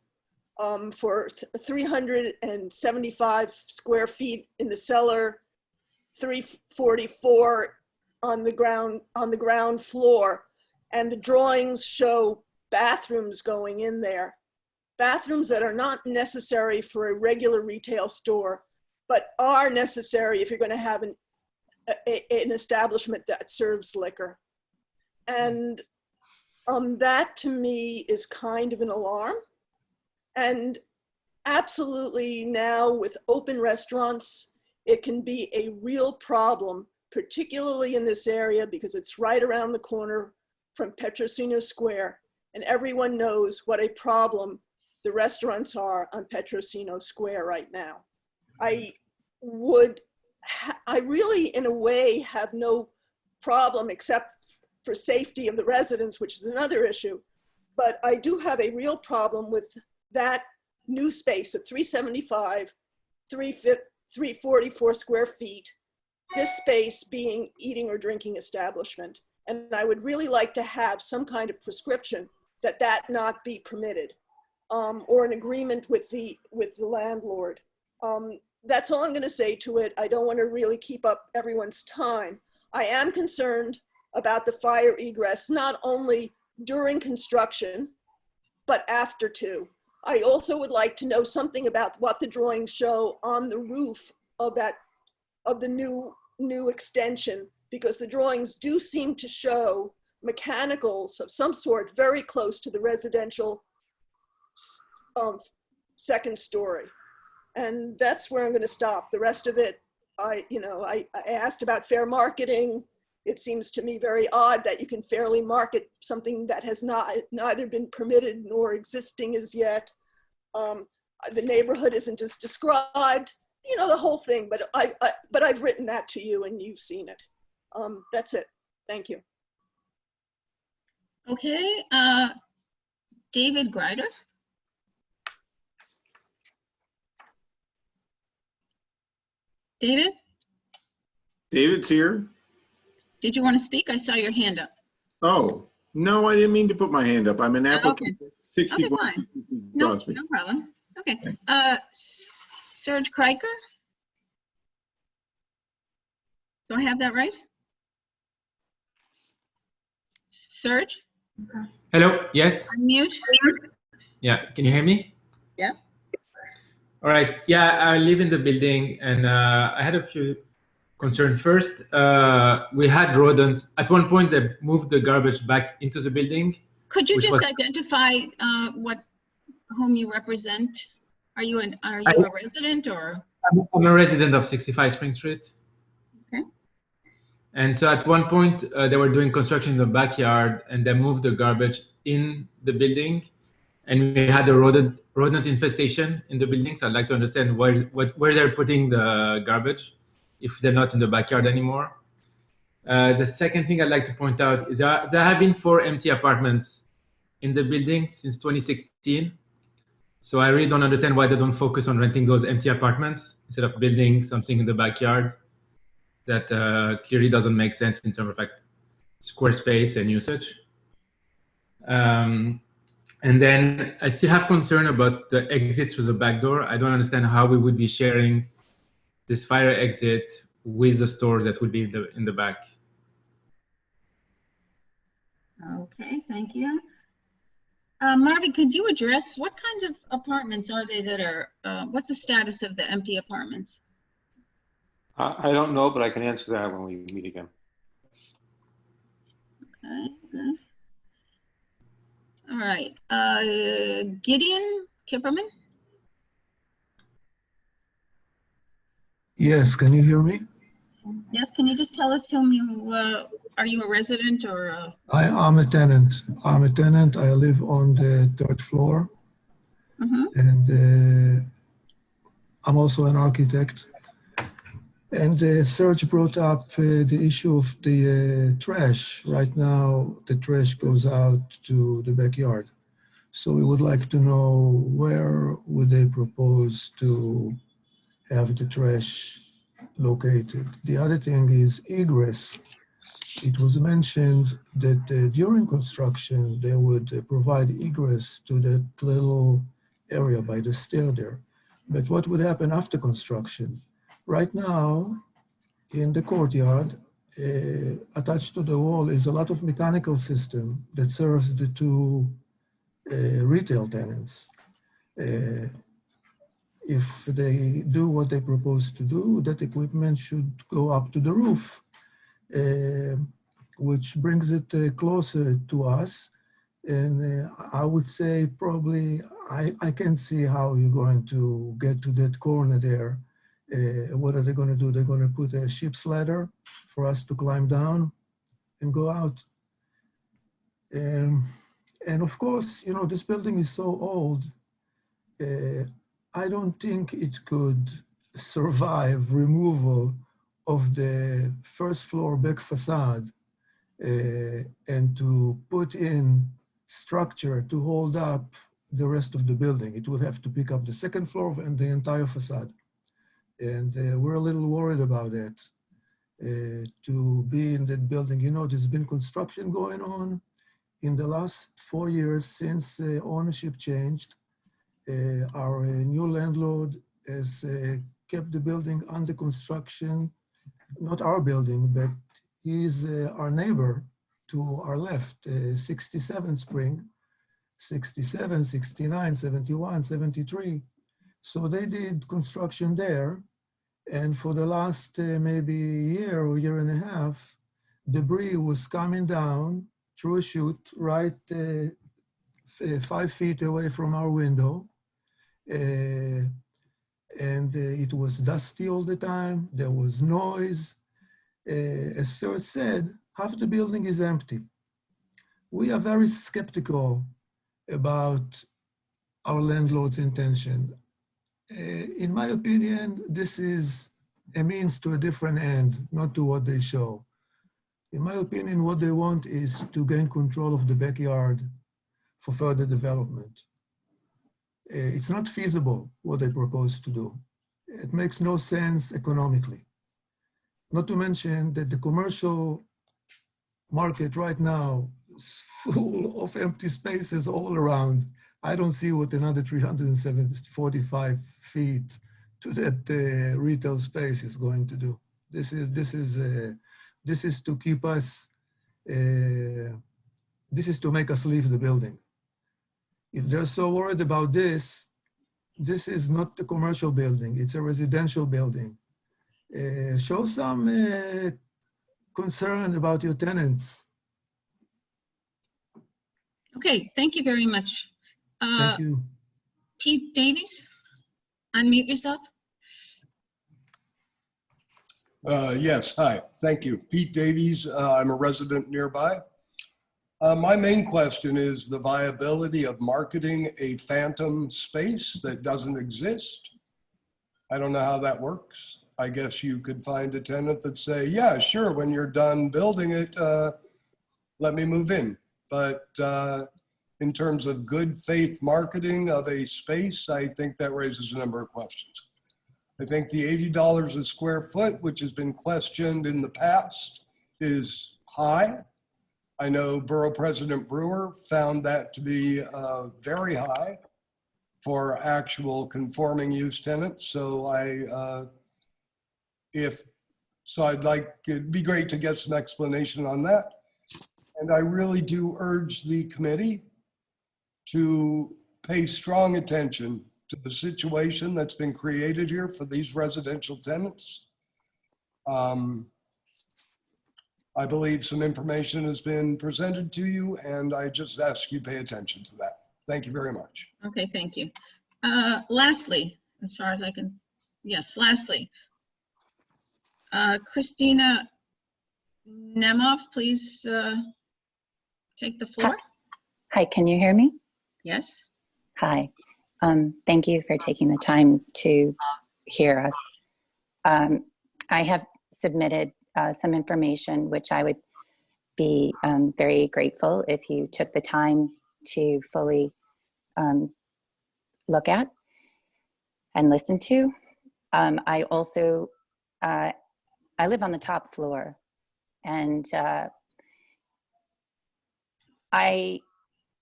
for 375 square feet in the cellar, 344 on the ground floor. And the drawings show bathrooms going in there. Bathrooms that are not necessary for a regular retail store, but are necessary if you're going to have an establishment that serves liquor. And that to me is kind of an alarm. And absolutely now with open restaurants, it can be a real problem, particularly in this area because it's right around the corner from Petrosino Square, and everyone knows what a problem the restaurants are on Petrosino Square right now. I really, in a way, have no problem except for safety of the residents, which is another issue. But I do have a real problem with that new space of 375, 344 square feet, this space being eating or drinking establishment. And I would really like to have some kind of prescription that not be permitted, or an agreement with the landlord. That's all I'm going to say to it. I don't want to really keep up everyone's time. I am concerned about the fire egress, not only during construction, but after too. I also would like to know something about what the drawings show on the roof of the new extension, because the drawings do seem to show mechanicals of some sort very close to the residential second story. And that's where I'm going to stop. The rest of it, I asked about fair marketing. It seems to me very odd that you can fairly market something that has neither been permitted nor existing as yet. The neighborhood isn't as described, the whole thing, but I've written that to you and you've seen it. That's it. Thank you. Okay, David Greider. David? David's here. Did you want to speak? I saw your hand up. Oh, no, I didn't mean to put my hand up. I'm an applicant. Okay. 61. Okay, fine. No problem. Okay. Serge Kreiker? Do I have that right? Serge? Hello, yes. Unmute. Yeah, can you hear me? Yeah. All right, yeah, I live in the building and I had a few concerns. First, we had rodents. At one point, they moved the garbage back into the building. Could you just identify whom you represent? Are you a resident or? I'm a resident of 65 Spring Street. Okay. And so at one point, they were doing construction in the backyard and they moved the garbage in the building. And we had a rodent infestation in the building. So I'd like to understand where they're putting the garbage if they're not in the backyard anymore. The second thing I'd like to point out is there have been 4 empty apartments in the building since 2016. So I really don't understand why they don't focus on renting those empty apartments instead of building something in the backyard that clearly doesn't make sense in terms of like square space and usage. And then I still have concern about the exit through the back door. I don't understand how we would be sharing this fire exit with the stores that would be in the back. Okay, thank you. Marvin, could you address what kinds of apartments are they that are, what's the status of the empty apartments? I don't know, but I can answer that when we meet again. Okay. All right. Gideon Kipperman? Yes, can you hear me? Yes, can you just tell us whom you, are you a resident or? I'm a tenant. I'm a tenant. I live on the 3rd floor. And I'm also an architect. And Serge brought up the issue of the trash. Right now, the trash goes out to the backyard. So we would like to know where would they propose to have the trash located. The other thing is egress. It was mentioned that during construction, they would provide egress to that little area by the stair there. But what would happen after construction? Right now, in the courtyard, attached to the wall is a lot of mechanical system that serves the two retail tenants. If they do what they propose to do, that equipment should go up to the roof, which brings it closer to us. And I would say probably, I can see how you're going to get to that corner there. What are they going to do? They're going to put a ship's ladder for us to climb down and go out. And of course, you know, this building is so old. I don't think it could survive removal of the first floor back facade and to put in structure to hold up the rest of the building. It would have to pick up the second floor and the entire facade. And we're a little worried about that. To be in that building, you know, there's been construction going on in the last 4 years since ownership changed. Our new landlord has kept the building under construction, not our building, but he's our neighbor to our left, 67 Spring, 67, 69, 71, 73. So they did construction there. And for the last maybe year or year and a half, debris was coming down through a chute right 5 feet away from our window. And it was dusty all the time. There was noise. As Serge said, half the building is empty. We are very skeptical about our landlord's intention. In my opinion, this is a means to a different end, not to what they show. In my opinion, what they want is to gain control of the backyard for further development. It's not feasible what they propose to do. It makes no sense economically. Not to mention that the commercial market right now is full of empty spaces all around. I don't see what another 345 feet to that retail space is going to do. This is to keep us, this is to make us leave the building. If they're so worried about this, this is not a commercial building, it's a residential building. Show some concern about your tenants. Okay, thank you very much. Thank you. Pete Davies, unmute yourself. Yes, hi, thank you. Pete Davies, I'm a resident nearby. My main question is the viability of marketing a phantom space that doesn't exist. I don't know how that works. I guess you could find a tenant that say, yeah, sure, when you're done building it, let me move in. But in terms of good faith marketing of a space, I think that raises a number of questions. I think the $80 a square foot, which has been questioned in the past, is high. I know Borough President Brewer found that to be very high for actual conforming use tenants. So I'd like, it'd be great to get some explanation on that. And I really do urge the committee to pay strong attention to the situation that's been created here for these residential tenants. I believe some information has been presented to you, and I just ask you pay attention to that. Thank you very much. Okay, thank you. Lastly, as far as I can, yes, lastly, Christina Nemoff, please take the floor. Hi, can you hear me? Yes. Hi. Thank you for taking the time to hear us. I have submitted some information which I would be very grateful if you took the time to fully look at and listen to. I also, I live on the top floor, and I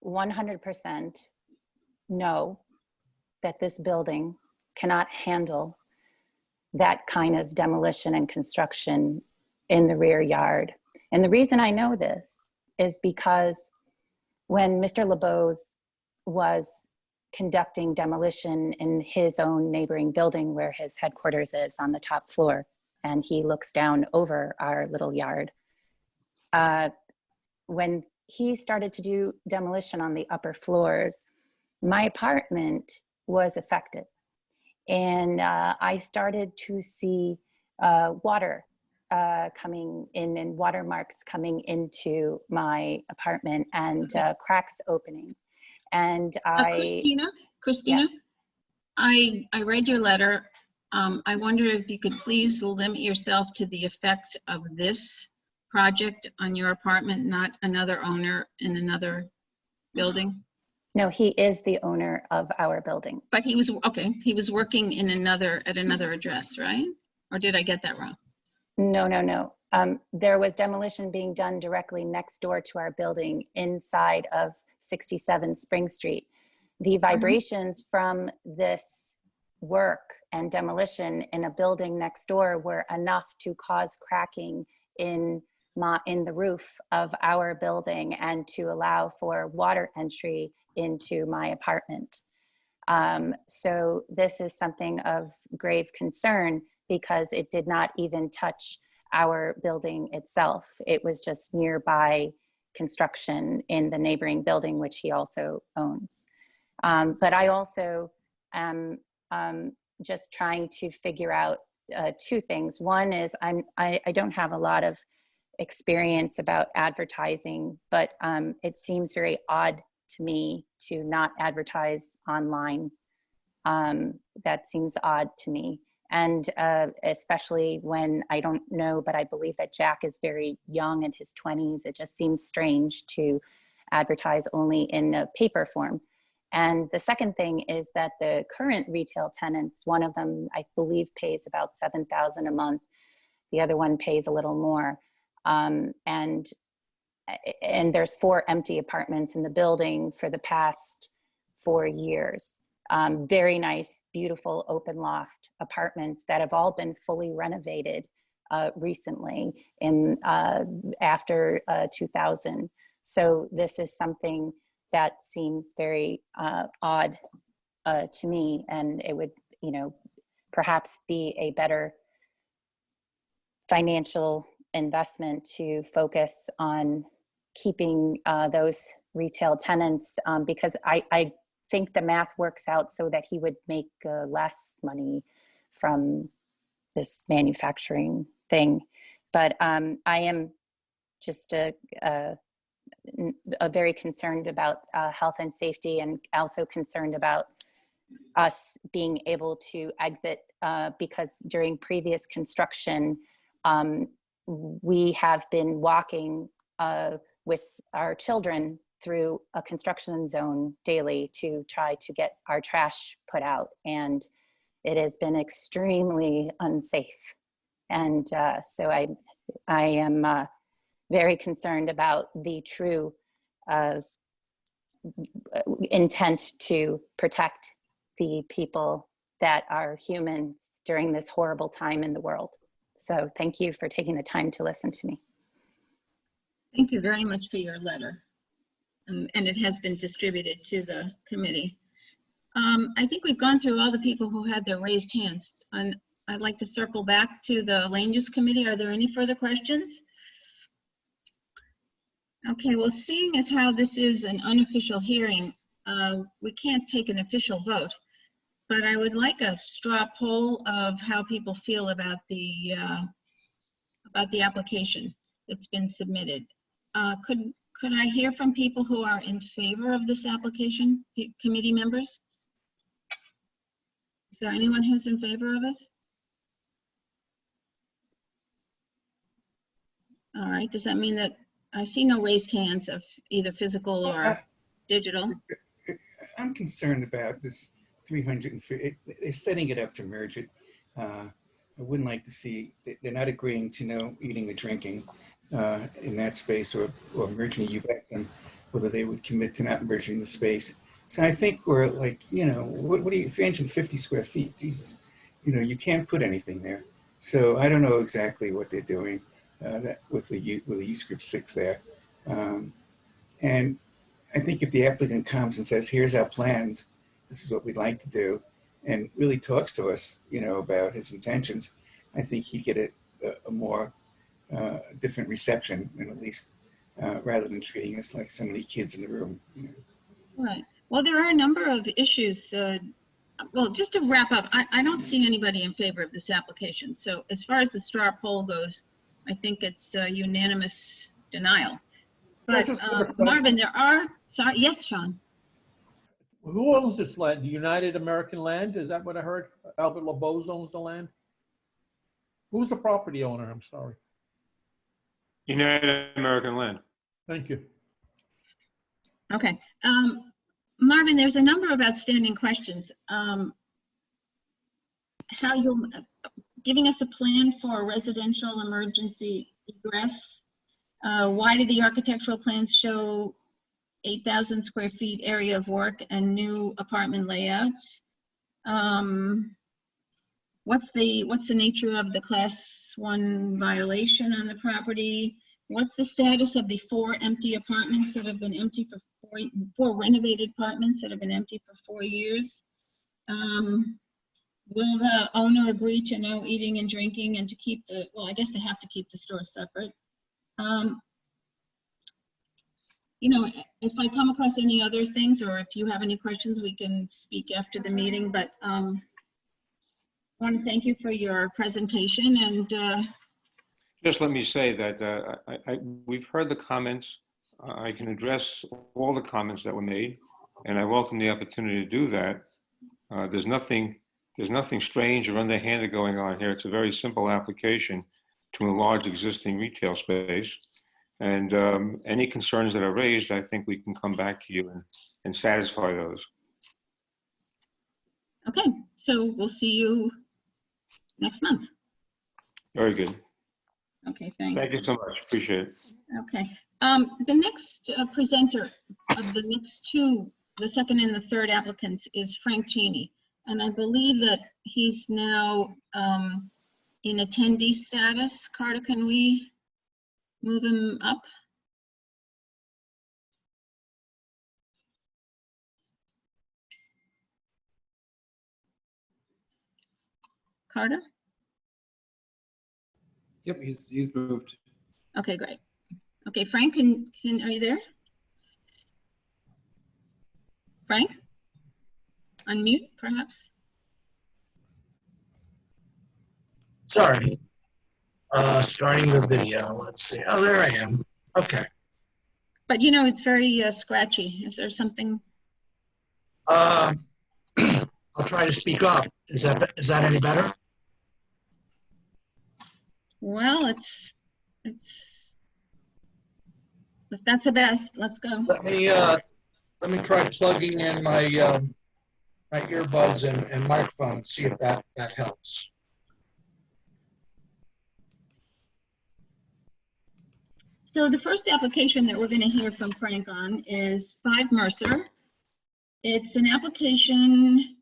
100% know that this building cannot handle that kind of demolition and construction in the rear yard. And the reason I know this is because when Mr. LeBeau was conducting demolition in his own neighboring building where his headquarters is on the top floor, and he looks down over our little yard, when he started to do demolition on the upper floors, my apartment was affected. And I started to see water coming in and watermarks coming into my apartment, and cracks opening. And Christina, yes. I read your letter. I wonder if you could please limit yourself to the effect of this project on your apartment, not another owner in another building. No, he is the owner of our building. But he was, okay, he was working in at another address, right? Or did I get that wrong? No, no, no. There was demolition being done directly next door to our building inside of 67 Spring Street. The vibrations from this work and demolition in a building next door were enough to cause cracking in the roof of our building and to allow for water entry into my apartment. So this is something of grave concern because it did not even touch our building itself. It was just nearby construction in the neighboring building, which he also owns. But I also am just trying to figure out two things. One is I don't have a lot of experience about advertising, but it seems very odd to me to not advertise online. That seems odd to me. And especially when I don't know, but I believe that Jack is very young in his 20s. It just seems strange to advertise only in a paper form. And the second thing is that the current retail tenants, one of them I believe pays about $7,000 a month. The other one pays a little more. And there's 4 empty apartments in the building for the past 4 years. Very nice, beautiful open loft apartments that have all been fully renovated recently in after 2000. So this is something that seems very odd to me, and it would, perhaps be a better financial investment to focus on keeping those retail tenants, because I think the math works out so that he would make less money from this manufacturing thing. But I am just very concerned about health and safety, and also concerned about us being able to exit because during previous construction, we have been walking with our children through a construction zone daily to try to get our trash put out. And it has been extremely unsafe. And so I am very concerned about the true intent to protect the people that are humans during this horrible time in the world. So thank you for taking the time to listen to me. Thank you very much for your letter. and it has been distributed to the committee. I think we've gone through all the people who had their raised hands, and I'd like to circle back to the Land Use Committee. Are there any further questions? Okay, well, seeing as how this is an unofficial hearing, we can't take an official vote, but I would like a straw poll of how people feel about the application that's been submitted. Could I hear from people who are in favor of this application, committee members? Is there anyone who's in favor of it? All right, does that mean that I see no raised hands of either physical or digital? I'm concerned about this 350. They're setting it up to merge it. I wouldn't like to see, they're not agreeing to no eating or drinking in that space, or merging. You asked them whether they would commit to not merging the space. So I think we're like, you know, what are you, 350 square feet, Jesus. You know, you can't put anything there. So I don't know exactly what they're doing with the use group 6 there. And I think if the applicant comes and says, here's our plans, this is what we'd like to do, and really talks to us, you know, about his intentions, I think he'd get a more different reception, and at least rather than treating us like so many kids in the room. You know. Right. Well, there are a number of issues. Well, just to wrap up, I don't see anybody in favor of this application. So as far as the straw poll goes, I think it's unanimous denial. But Marvin, there are, sorry, yes, Sean. Who owns this land? The United American Land? Is that what I heard? Albert LeBeau owns the land? Who's the property owner? I'm sorry. United American Land. Thank you. Okay. Marvin, there's a number of outstanding questions. How you're giving us a plan for residential emergency egress. Why did the architectural plans show 8,000 square feet area of work and new apartment layouts? What's the nature of the class 1 violation on the property? What's the status of the 4 empty apartments that have been empty for 4 renovated apartments that have been empty for 4 years? Will the owner agree to no eating and drinking and to keep the, well, I guess they have to keep the store separate. You know, if I come across any other things, or if you have any questions, we can speak after the meeting, but I want to thank you for your presentation. And just let me say that we've heard the comments. I can address all the comments that were made, and I welcome the opportunity to do that. There's nothing strange or underhanded going on here. It's a very simple application to enlarge existing retail space. And any concerns that are raised, I think we can come back to you and satisfy those. Okay, so we'll see you next month. Very good. Okay, thanks. Thank you so much. Appreciate it. Okay. The next presenter of the next 2, the second and the third applicants, is Frank Cheney. And I believe that he's now in attendee status. Carter, can we move him up? Carter? Yep, he's moved. Okay, great. Okay, Frank, are you there? Frank? Unmute, perhaps? Sorry. Starting the video. Let's see. Oh, there I am. Okay. But you know, it's very scratchy. Is there something? I'll try to speak up. Is that any better? Well, it's if that's the best, let's go. Let me try plugging in my my earbuds and microphone. See if that helps. So the first application that we're going to hear from Frank on is 5 Mercer. It's an application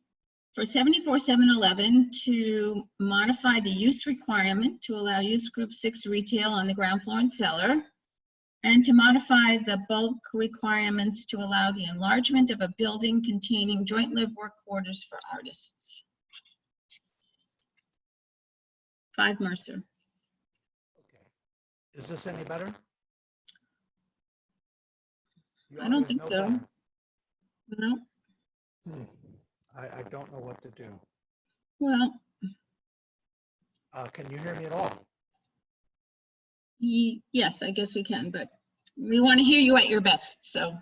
for 74711 to modify the use requirement to allow use group 6 retail on the ground floor and cellar. and to modify the bulk requirements to allow the enlargement of a building containing joint live work quarters for artists. 5 Mercer. Is this any better? I don't think so. No. I don't know what to do. Well, can you hear me at all? yes, I guess we can, but we want to hear you at your best, so.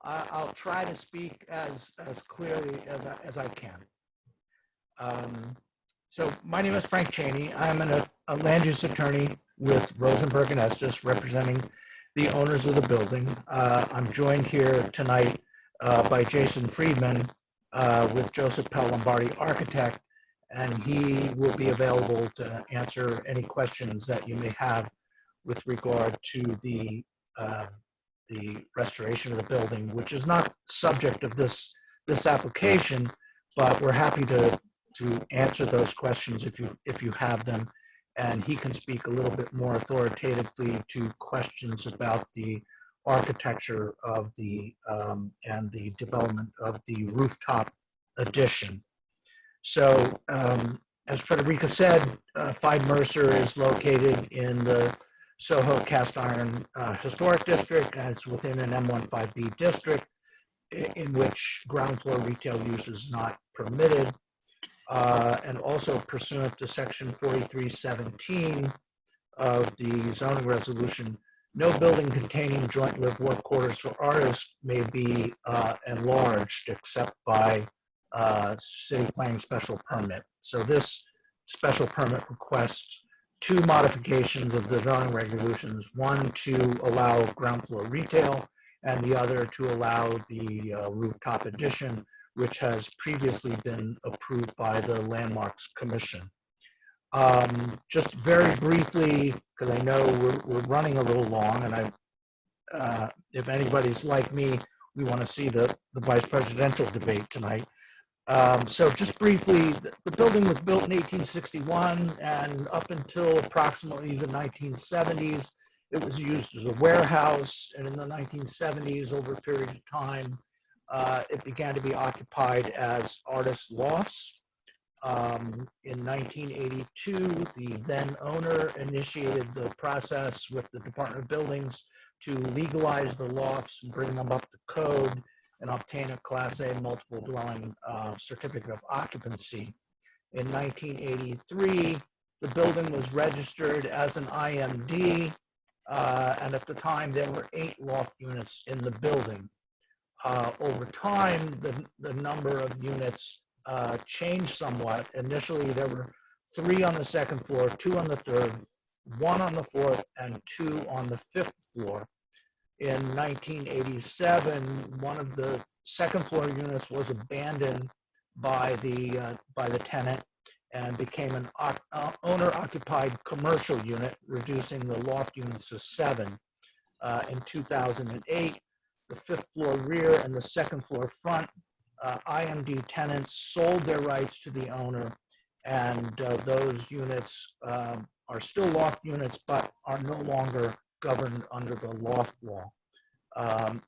I'll try to speak as clearly as I can. So my name is Frank Cheney. I'm a land use attorney with Rosenberg and Estes, representing the owners of the building. I'm joined here tonight by Jason Friedman with Joseph Pell Lombardi, architect, and he will be available to answer any questions that you may have with regard to the restoration of the building, which is not subject of this application, but we're happy to answer those questions if you have them. And he can speak a little bit more authoritatively to questions about the architecture of the and the development of the rooftop addition. So as Frederica said, 5 Mercer is located in the SoHo Cast Iron Historic District, and it's within an M15B district in which ground floor retail use is not permitted. And also pursuant to section 4317 of the zoning resolution, no building containing joint live work quarters for artists may be enlarged except by city planning special permit. So this special permit requests 2 modifications of the zoning regulations, one to allow ground floor retail and the other to allow the rooftop addition, which has previously been approved by the Landmarks Commission. Just very briefly, because I know we're running a little long, and if anybody's like me, we want to see the vice presidential debate tonight. So just briefly, the building was built in 1861, and up until approximately the 1970s, it was used as a warehouse, and in the 1970s, over a period of time, it began to be occupied as artist lofts. In 1982, the then owner initiated the process with the Department of Buildings to legalize the lofts and bring them up to code and obtain a Class A multiple dwelling certificate of occupancy. In 1983, the building was registered as an IMD, and at the time there were 8 loft units in the building. Over time, the number of units changed somewhat. Initially, there were 3 on the 2nd floor, 2 on the 3rd, 1 on the 4th, and 2 on the 5th floor. In 1987, one of the 2nd floor units was abandoned by the tenant and became an owner-occupied commercial unit, reducing the loft units to 7. In 2008, the 5th floor rear and the 2nd floor front IMD tenants sold their rights to the owner, and those units are still loft units, but are no longer governed under the loft law.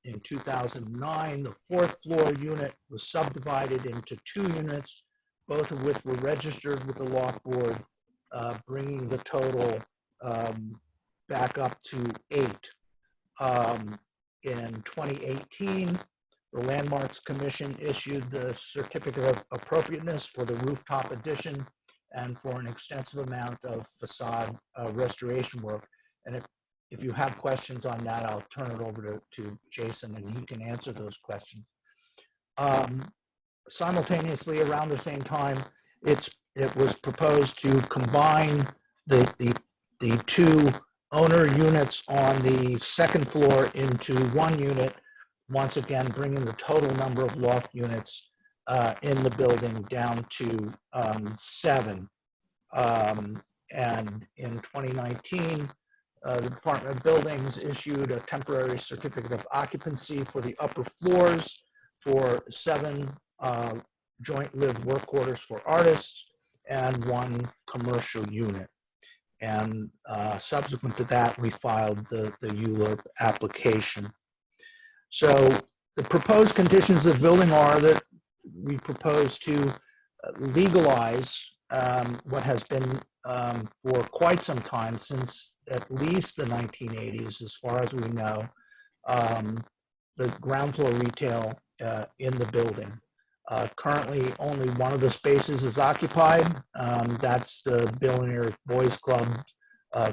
In 2009, the 4th floor unit was subdivided into 2 units, both of which were registered with the loft board, bringing the total back up to 8. In 2018, the Landmarks Commission issued the certificate of appropriateness for the rooftop addition and for an extensive amount of facade restoration work. And if you have questions on that, I'll turn it over to Jason, and he can answer those questions. Simultaneously, around the same time, it was proposed to combine the 2 owner units on the 2nd floor into 1 unit, once again bringing the total number of loft units in the building down to 7. And in 2019, the Department of Buildings issued a temporary certificate of occupancy for the upper floors for 7 joint live work quarters for artists and 1 commercial unit. And subsequent to that, we filed the ULURP application. So the proposed conditions of the building are that we propose to legalize what has been for quite some time, since at least the 1980s, as far as we know, the ground floor retail in the building. Currently, only one of the spaces is occupied. That's the Billionaire Boys Club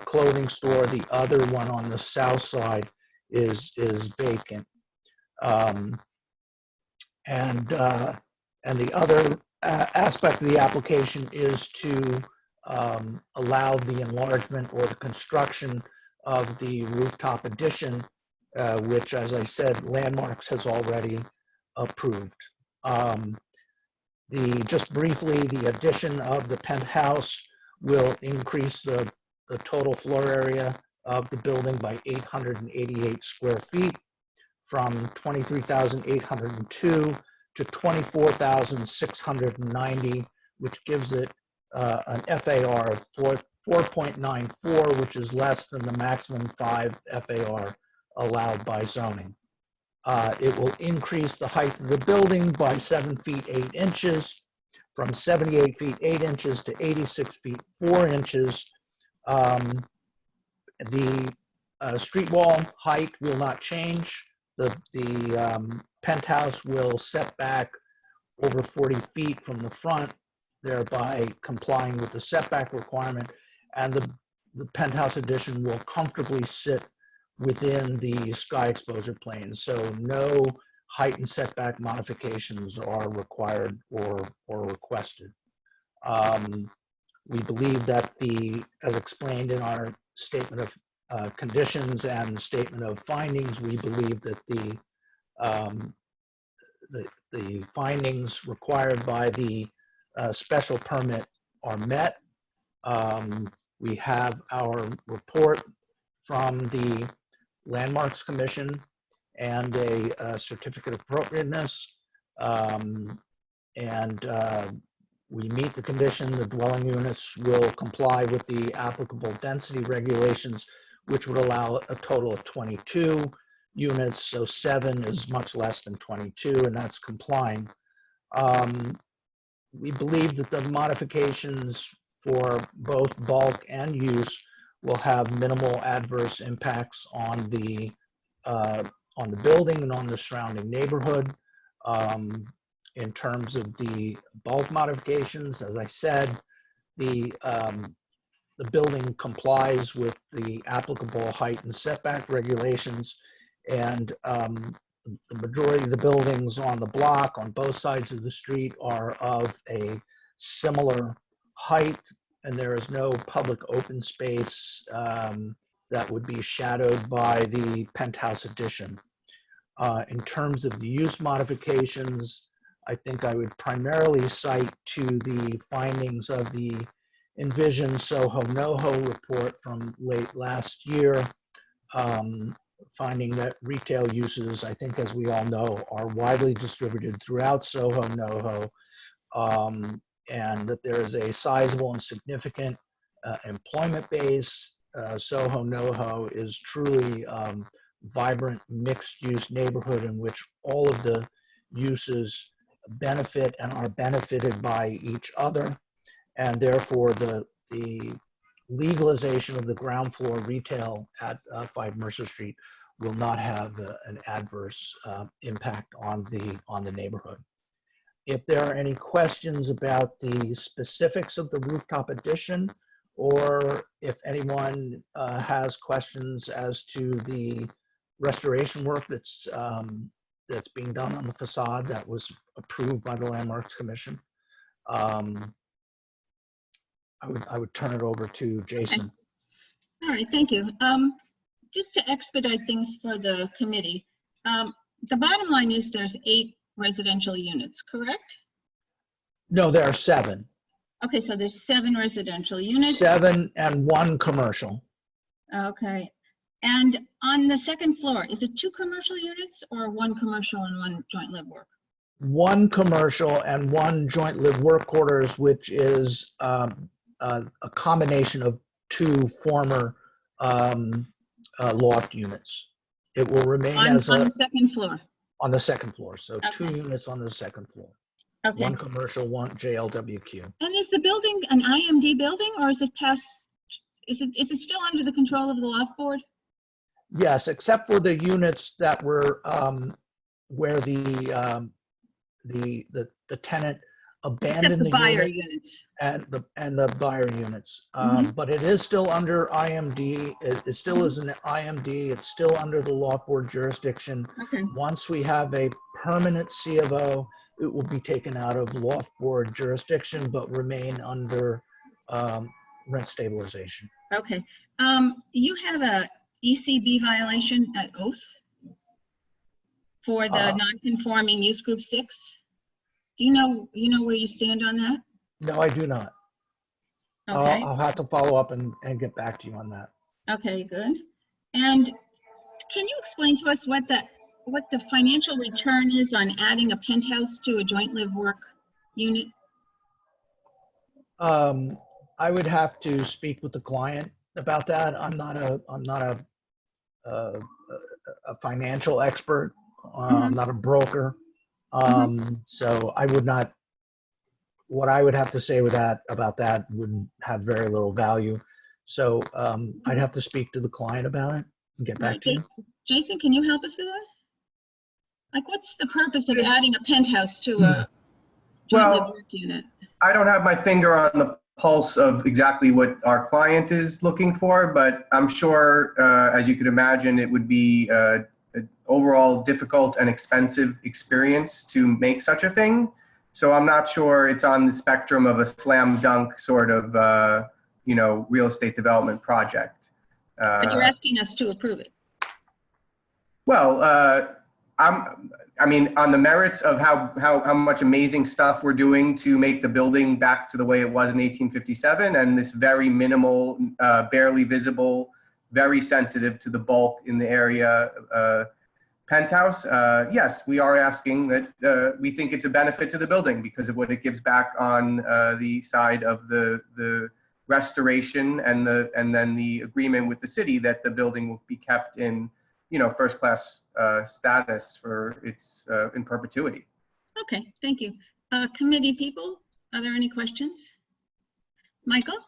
clothing store. The other one on the south side is vacant. And the other aspect of the application is to allow the enlargement or the construction of the rooftop addition, which, as I said, Landmarks has already approved. Just briefly, the addition of the penthouse will increase the total floor area of the building by 888 square feet, from 23,802 to 24,690, which gives it an FAR of 4.94, which is less than the maximum 5 FAR allowed by zoning. It will increase the height of the building by 7 feet 8 inches, from 78 feet 8 inches to 86 feet 4 inches. The street wall height will not change. The penthouse will set back over 40 feet from the front, thereby complying with the setback requirement, and the penthouse addition will comfortably sit within the sky exposure plane. So no height and setback modifications are required or requested. We believe that as explained in our statement of conditions and statement of findings, we believe that the findings required by the special permit are met. We have our report from the Landmarks Commission and a certificate of appropriateness, we meet the condition. The dwelling units will comply with the applicable density regulations, which would allow a total of 22 units. So 7 is much less than 22, and that's complying. We believe that the modifications for both bulk and use will have minimal adverse impacts on the building and on the surrounding neighborhood. In terms of the bulk modifications, as I said, the building complies with the applicable height and setback regulations, and the majority of the buildings on the block on both sides of the street are of a similar height, and there is no public open space that would be shadowed by the penthouse addition. In terms of the use modifications, I think I would primarily cite to the findings of the Envision SoHo NoHo report from late last year, finding that retail uses, I think, as we all know, are widely distributed throughout SoHo NoHo, and that there is a sizable and significant employment base. SoHo NoHo is truly vibrant mixed-use neighborhood in which all of the uses benefit and are benefited by each other, and therefore the legalization of the ground floor retail at 5 Mercer Street will not have an adverse impact on the neighborhood. If there are any questions about the specifics of the rooftop addition, or if anyone has questions as to the restoration work that's being done on the facade that was approved by the Landmarks Commission, I would turn it over to Jason. All right, thank you. Just to expedite things for the committee, the bottom line is there's 8 residential units, correct? No, there are 7. Okay, so there's 7 residential units. 7 and 1 commercial. Okay. And on the second floor, is it 2 commercial units or 1 commercial and 1 joint live work? 1 commercial and 1 joint live work quarters, which is a combination of two former loft units. It will remain On as the second floor. on the second floor. So Okay. 2 units on the second floor. Okay. One commercial, one JLWQ. And is the building an IMD building, or is it past, is it still under the control of the loft board? Yes, except for the units that were where the tenant abandoned Except the buyer unit units. and the buyer units. Mhm. But it is still under IMD. It still is an IMD. It's still under the loft board jurisdiction. Okay. Once we have a permanent C of O, it will be taken out of loft board jurisdiction, but remain under rent stabilization. Okay. You have a ECB violation at oath for the non-conforming use group 6. Do you know where you stand on that? No, I do not. Okay. I'll have to follow up and get back to you on that. Okay, good. And can you explain to us what the financial return is on adding a penthouse to a joint live work unit? I would have to speak with the client about that. I'm not a financial expert. I'm not a broker. So I would not, what I would have to say about that would have very little value. So I'd have to speak to the client about it and get back to you. Jason, can you help us with that? Like, what's the purpose of adding a penthouse to a joint live work unit? I don't have my finger on the pulse of exactly what our client is looking for, but I'm sure, as you could imagine, it would be an overall difficult and expensive experience to make such a thing. So I'm not sure it's on the spectrum of a slam dunk sort of, real estate development project. But you're asking us to approve it. Well, I mean, on the merits of how much amazing stuff we're doing to make the building back to the way it was in 1857, and this very minimal, barely visible, very sensitive to the bulk in the area penthouse, yes, we are asking that we think it's a benefit to the building because of what it gives back on the side of the restoration and then the agreement with the city that the building will be kept in first class status for its in perpetuity. Okay, thank you. Committee people, are there any questions? Michael?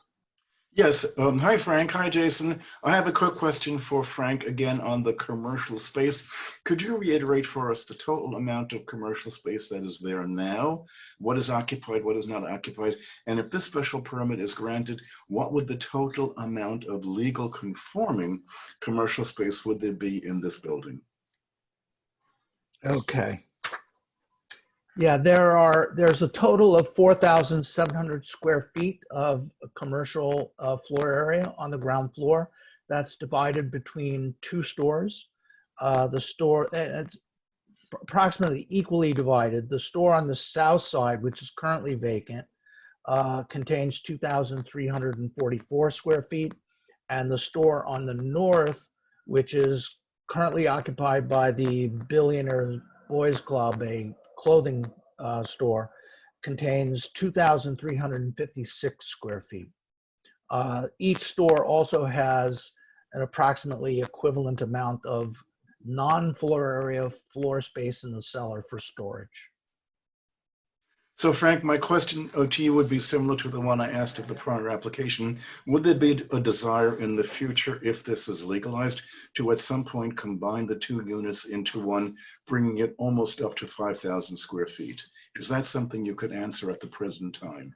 Yes. Hi, Frank. Hi, Jason. I have a quick question for Frank again on the commercial space. Could you reiterate for us the total amount of commercial space that is there now? What is occupied, what is not occupied? And if this special permit is granted, what would the total amount of legal conforming commercial space would there be in this building? Okay. Yeah, there's a total of 4,700 square feet of commercial floor area on the ground floor. That's divided between 2 stores. The store, it's approximately equally divided. The store on the south side, which is currently vacant, contains 2,344 square feet. And the store on the north, which is currently occupied by the Billionaire Boys Club, a clothing store, contains 2,356 square feet. Each store also has an approximately equivalent amount of non-floor area floor space in the cellar for storage. So Frank, my question to you would be similar to the one I asked of the prior application. Would there be a desire in the future, if this is legalized, to at some point combine the 2 units into one, bringing it almost up to 5,000 square feet? Is that something you could answer at the present time?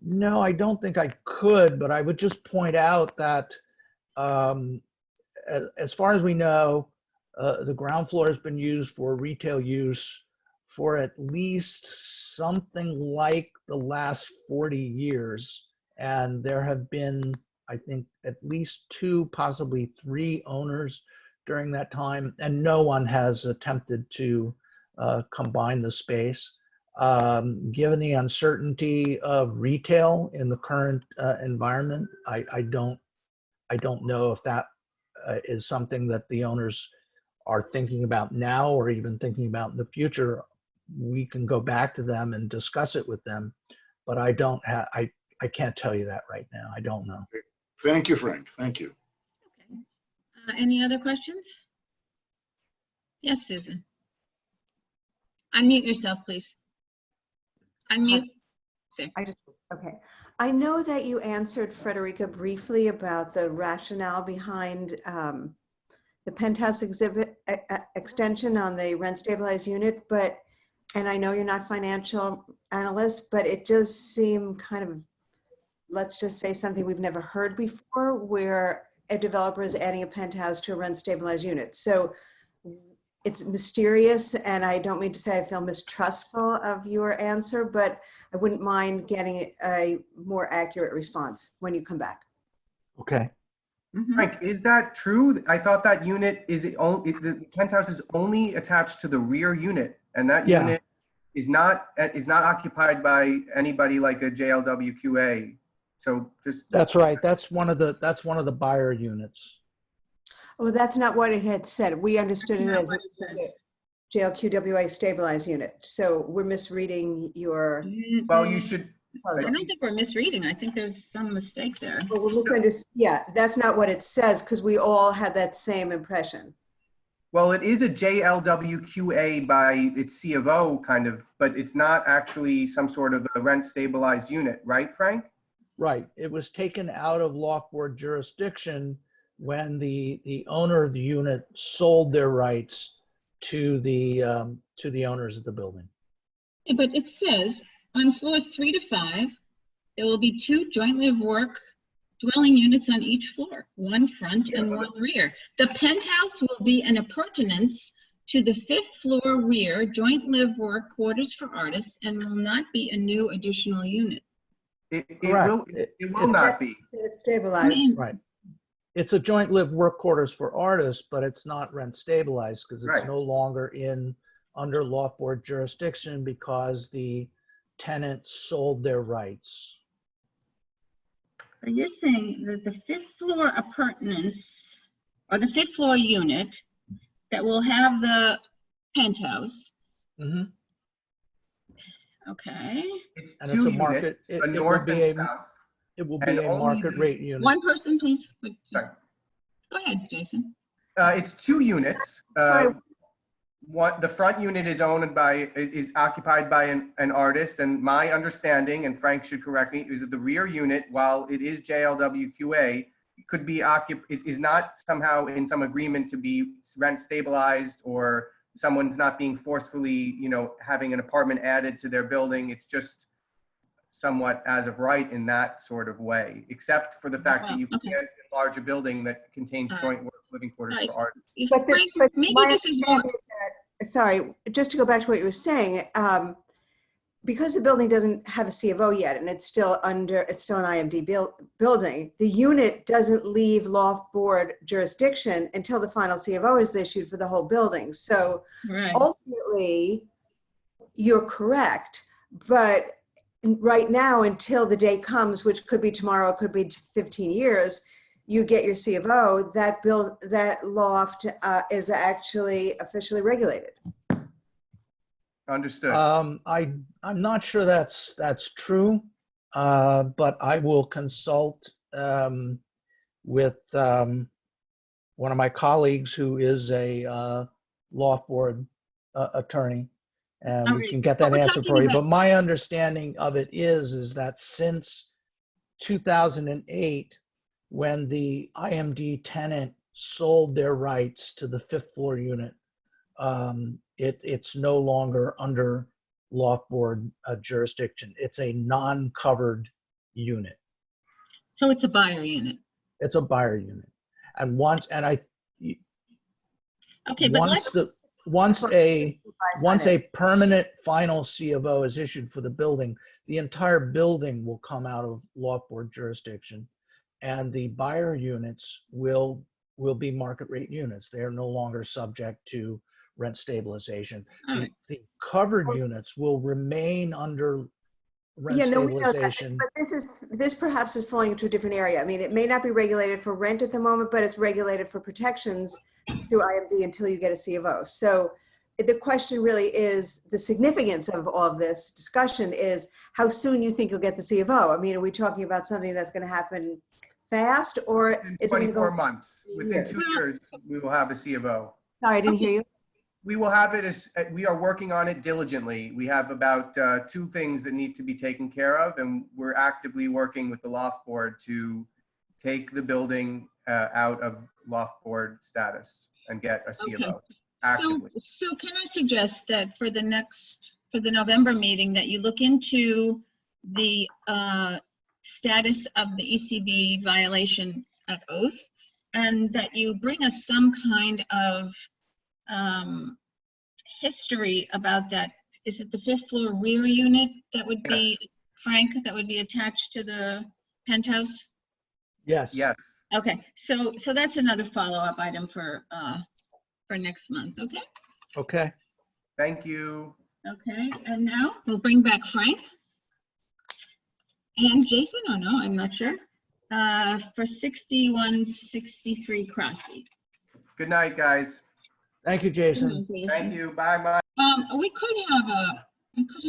No, I don't think I could, but I would just point out that as far as we know, the ground floor has been used for retail use for at least something like the last 40 years. And there have been, I think, at least 2, possibly 3 owners during that time, and no one has attempted to combine the space. Given the uncertainty of retail in the current environment, I don't know if that is something that the owners are thinking about now or even thinking about in the future. We can go back to them and discuss it with them, but I I can't tell you that right now. I don't know. Thank you, Frank. Thank you. Any other questions? Yes, Susan. Unmute yourself, please. Unmute. Okay. I know that you answered Frederica briefly about the rationale behind the penthouse extension on the rent stabilized unit, and I know you're not financial analyst, but it just seemed kind of, let's just say something we've never heard before, where a developer is adding a penthouse to a rent stabilized unit. So it's mysterious, and I don't mean to say I feel mistrustful of your answer, but I wouldn't mind getting a more accurate response when you come back. Okay. Frank, is that true? I thought that unit is the penthouse is only attached to the rear unit, and that unit is not occupied by anybody like a JLWQA. So just That's right. That's one of the buyer units. Well, that's not what it had said. We understood it as a JLQWA stabilized unit. So we're misreading your. Well, you should. I don't think we're misreading. I think there's some mistake there. Well, we're misunderstood. Yeah, that's not what it says, because we all had that same impression. Well, it is a JLWQA by its C of O kind of, but it's not actually some sort of a rent stabilized unit, right, Frank? Right. It was taken out of loft board jurisdiction when the owner of the unit sold their rights to the owners of the building. Yeah, but it says on floors 3 to 5, there will be 2 joint live work dwelling units on each floor, 1 front and 1 rear. The penthouse will be an appurtenance to the 5th floor rear joint live work quarters for artists and will not be a new additional unit. It will not be. It's stabilized. Right. It's a joint live work quarters for artists, but it's not rent stabilized because it's no longer under loft board jurisdiction because the tenant sold their rights. You're saying that the 5th floor appurtenance, or the 5th floor unit that will have the penthouse. Mm-hmm. Okay. It's and two it's a market. units, It a will north be and a south. it will be a market rate unit. One person, please. Sorry. Go ahead, Jason. It's 2 units. The front unit is occupied by an artist, and my understanding, and Frank should correct me, is that the rear unit, while it is JLWQA, could be is not somehow in some agreement to be rent stabilized, or someone's not being forcefully, having an apartment added to their building. It's just somewhat as of right in that sort of way, except for the fact that you can't enlarge a building that contains joint living quarters for artists. But sorry, just to go back to what you were saying, because the building doesn't have a C of O yet, and it's still an IMD building, the unit doesn't leave loft board jurisdiction until the final C of O is issued for the whole building. So ultimately, you're correct, but right now, until the day comes, which could be tomorrow, could be 15 years, you get your C of O, that loft is actually officially regulated. Understood. I'm not sure that's true, but I will consult with one of my colleagues who is a loft board attorney, and we can get that answer for you. But my understanding of it is that since 2008, when the IMD tenant sold their rights to the 5th floor unit, it's no longer under loft board jurisdiction. It's a non-covered unit. So it's a buyer unit. It's a buyer unit, and once a permanent final C of O is issued for the building, the entire building will come out of loft board jurisdiction, and the buyer units will be market rate units. They are no longer subject to rent stabilization. The covered units will remain under rent stabilization. But this perhaps is falling into a different area. I mean, it may not be regulated for rent at the moment, but it's regulated for protections through IMD until you get a C of O. So the question really is, the significance of all of this discussion is how soon you think you'll get the C of O. I mean, are we talking about something that's going to happen fast, or is it going to 24 go months. Within 2 years, we will have a C of O. Sorry, I didn't hear you. We will have it as, we are working on it diligently. We have about 2 things that need to be taken care of, and we're actively working with the loft board to take the building out of loft board status and get a C of O. So can I suggest that for the November meeting that you look into the status of the ECB violation at oath, and that you bring us some kind of history about that. Is it the 5th floor rear unit that would be, Frank, that would be attached to the penthouse? Yes. Yes. Okay, so that's another follow-up item for next month, okay? Okay. Thank you. Okay, and now we'll bring back Frank. And Jason, or no, I'm not sure. For 6163 Crosby. Good night, guys. Thank you, Jason. Thank you. Bye. We could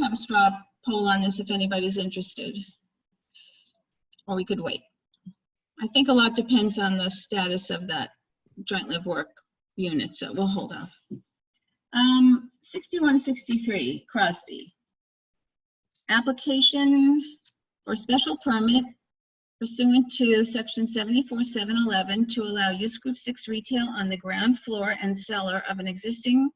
have a straw poll on this if anybody's interested. Or we could wait. I think a lot depends on the status of that joint live work unit, so we'll hold off. 6163 Crosby. Application for special permit pursuant to section 74-711 to allow use group 6 retail on the ground floor and cellar of an existing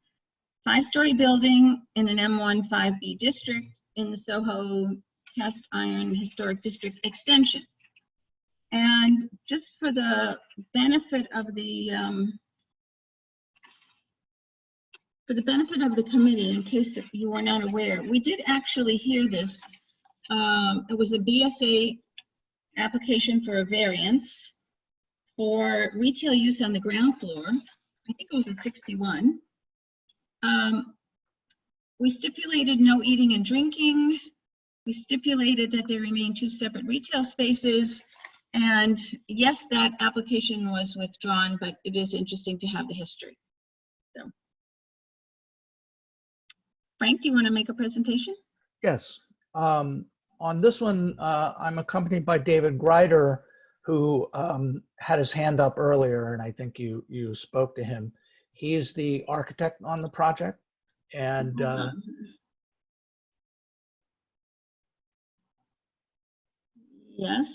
5-story building in an M1 5B district in the SoHo Cast Iron Historic District extension. And just for the benefit of the committee, in case that you are not aware, we did actually hear this. It was a BSA application for a variance for retail use on the ground floor. I think it was at 61. We stipulated no eating and drinking. We stipulated that there remain 2 separate retail spaces. And yes, that application was withdrawn, but it is interesting to have the history. So, Frank, do you want to make a presentation? Yes. On this one, I'm accompanied by David Greider, who had his hand up earlier, and I think you spoke to him. He is the architect on the project, and yes.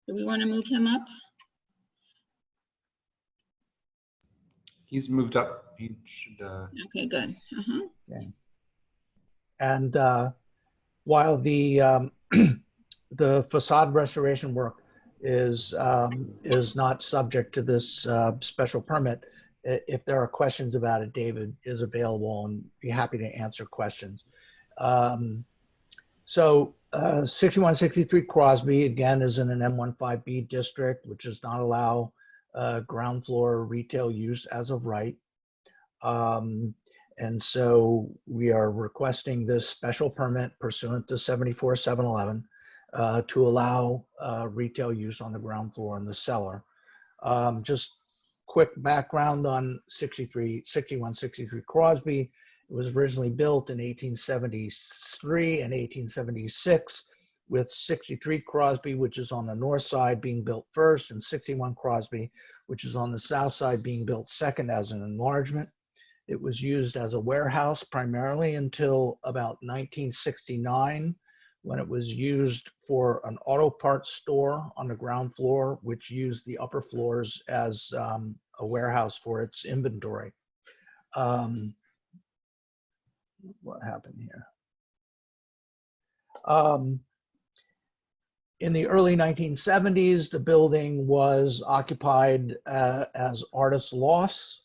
Do we want to move him up? He's moved up. He should. Okay, good. Okay. And while the the facade restoration work is not subject to this special permit, if there are questions about it, David is available and be happy to answer questions. So 6163 Crosby, again, is in an M15B district, which does not allow ground floor retail use as of right. And so we are requesting this special permit pursuant to 74-711 to allow retail use on the ground floor and the cellar. Just quick background on 6163 Crosby. It was originally built in 1873 and 1876, with 63 Crosby, which is on the north side, being built first, and 61 Crosby, which is on the south side, being built second as an enlargement. It was used as a warehouse primarily until about 1969, when it was used for an auto parts store on the ground floor, which used the upper floors as a warehouse for its inventory. What happened here? In the early 1970s, the building was occupied as artist lofts,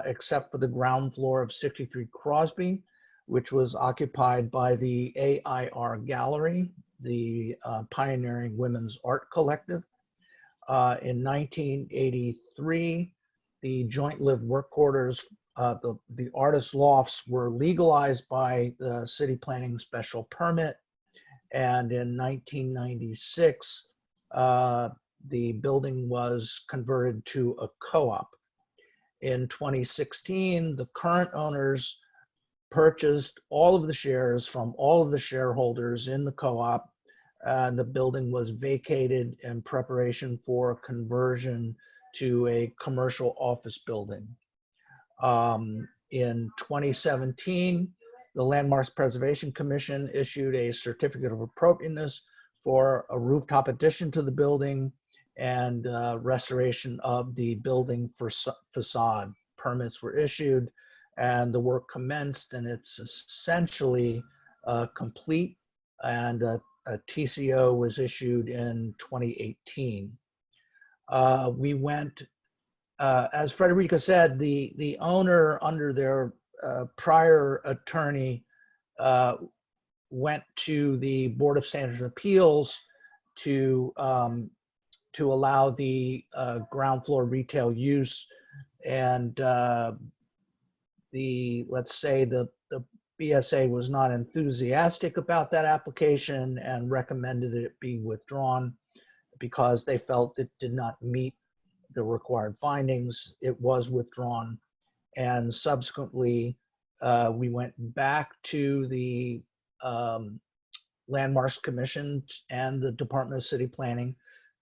except for the ground floor of 63 Crosby, which was occupied by the AIR Gallery, the pioneering women's art collective. In 1983, the joint lived work quarters, the artist lofts, were legalized by the city planning special permit. And in 1996, the building was converted to a co-op. In 2016, the current owners purchased all of the shares from all of the shareholders in the co-op, and the building was vacated in preparation for conversion to a commercial office building. In 2017, the Landmarks Preservation Commission issued a certificate of appropriateness for a rooftop addition to the building and restoration of the building facade. Permits were issued and the work commenced, and it's essentially complete, and a TCO was issued in 2018. We went, as Frederica said, the owner under their prior attorney went to the Board of Standards and Appeals to allow the ground floor retail use, and let's say the BSA was not enthusiastic about that application and recommended it be withdrawn because they felt it did not meet the required findings. It was withdrawn, and subsequently we went back to the Landmarks Commission and the Department of City Planning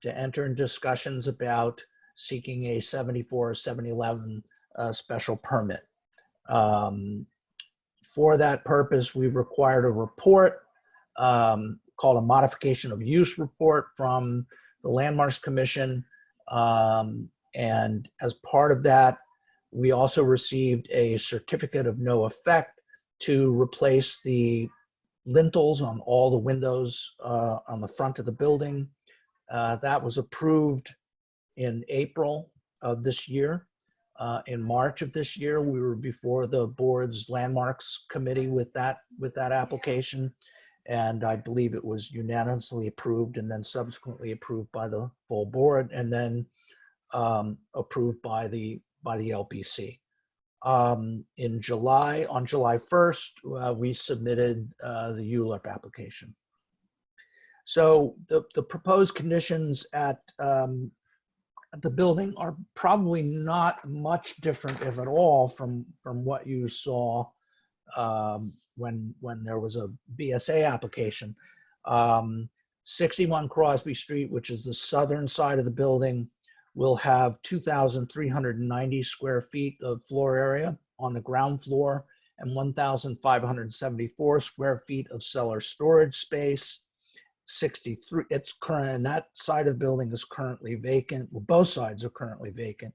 to enter in discussions about seeking a 74-711 special permit. For that purpose, we required a report called a modification of use report from the Landmarks Commission. And as part of that, we also received a certificate of no effect to replace the lintels on all the windows on the front of the building. That was approved in April of this year. In March of this year, we were before the board's Landmarks Committee with that application, and I believe it was unanimously approved and then subsequently approved by the full board, and then approved by the LPC. In July, on July 1st, we submitted the ULURP application. So the proposed conditions at the building are probably not much different, if at all, from what you saw when there was a BSA application. 61 Crosby Street, which is the southern side of the building, will have 2,390 square feet of floor area on the ground floor and 1,574 square feet of cellar storage space. 63, it's current, and that side of the building is currently vacant. Well, both sides are currently vacant.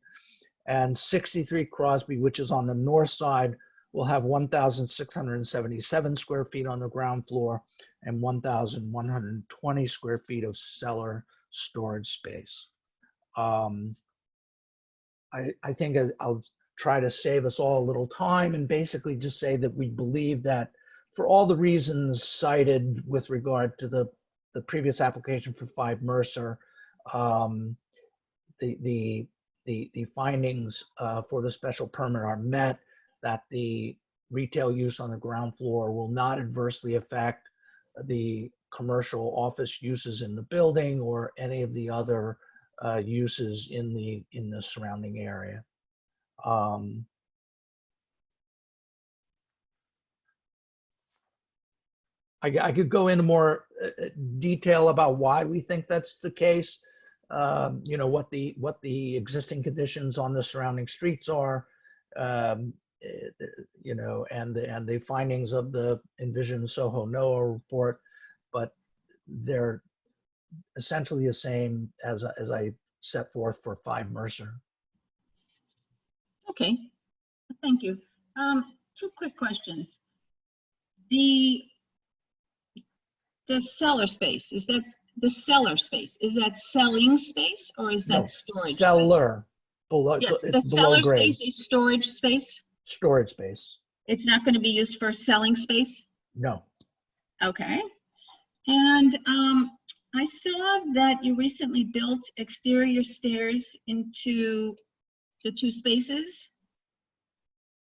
And 63 Crosby, which is on the north side, will have 1,677 square feet on the ground floor and 1,120 square feet of cellar storage space. I think I'll try to save us all a little time and basically just say that we believe that for all the reasons cited with regard to the previous application for 5 Mercer, the findings for the special permit are met, that the retail use on the ground floor will not adversely affect the commercial office uses in the building or any of the other uses in the surrounding area. I could go into more detail about why we think that's the case. You know, what the existing conditions on the surrounding streets are, you know, and the findings of the Envision SoHo NOAA report, but they're essentially the same as I set forth for 5 Mercer. Okay, thank you. 2 quick questions. The cellar space, is that the cellar space? Is that selling space or is that storage? Cellar. Below, yes, it's the cellar below grade. space is storage space? Storage space. It's not going to be used for selling space? No. Okay. And I saw that you recently built exterior stairs into the 2 spaces.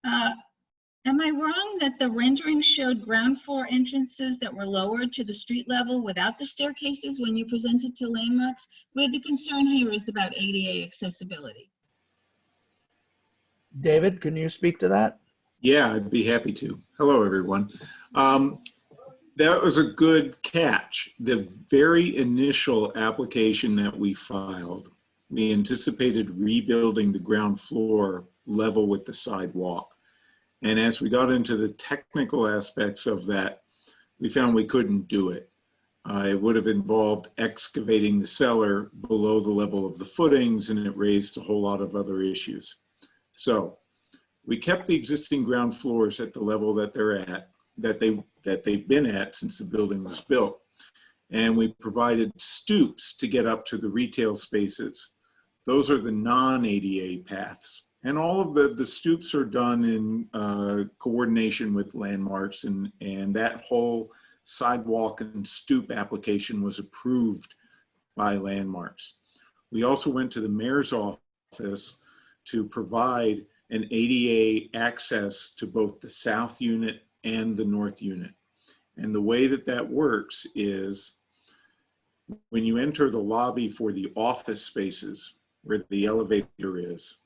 Am I wrong that the rendering showed ground floor entrances that were lowered to the street level without the staircases when you presented to Landmarks? Where the concern here is about ADA accessibility. David, can you speak to that? Yeah, I'd be happy to. Hello, everyone. That was a good catch. The very initial application that we filed, we anticipated rebuilding the ground floor level with the sidewalk. And as we got into the technical aspects of that, we found we couldn't do it. It would have involved excavating the cellar below the level of the footings, and it raised a whole lot of other issues. So we kept the existing ground floors at the level that they're at, that they've been at since the building was built. And we provided stoops to get up to the retail spaces. Those are the non-ADA paths. And all of the stoops are done in coordination with landmarks, and that whole sidewalk and stoop application was approved by landmarks. We also went to the mayor's office to provide an ADA access to both the south unit and the north unit. And the way that that works is when you enter the lobby for the office spaces where the elevator is,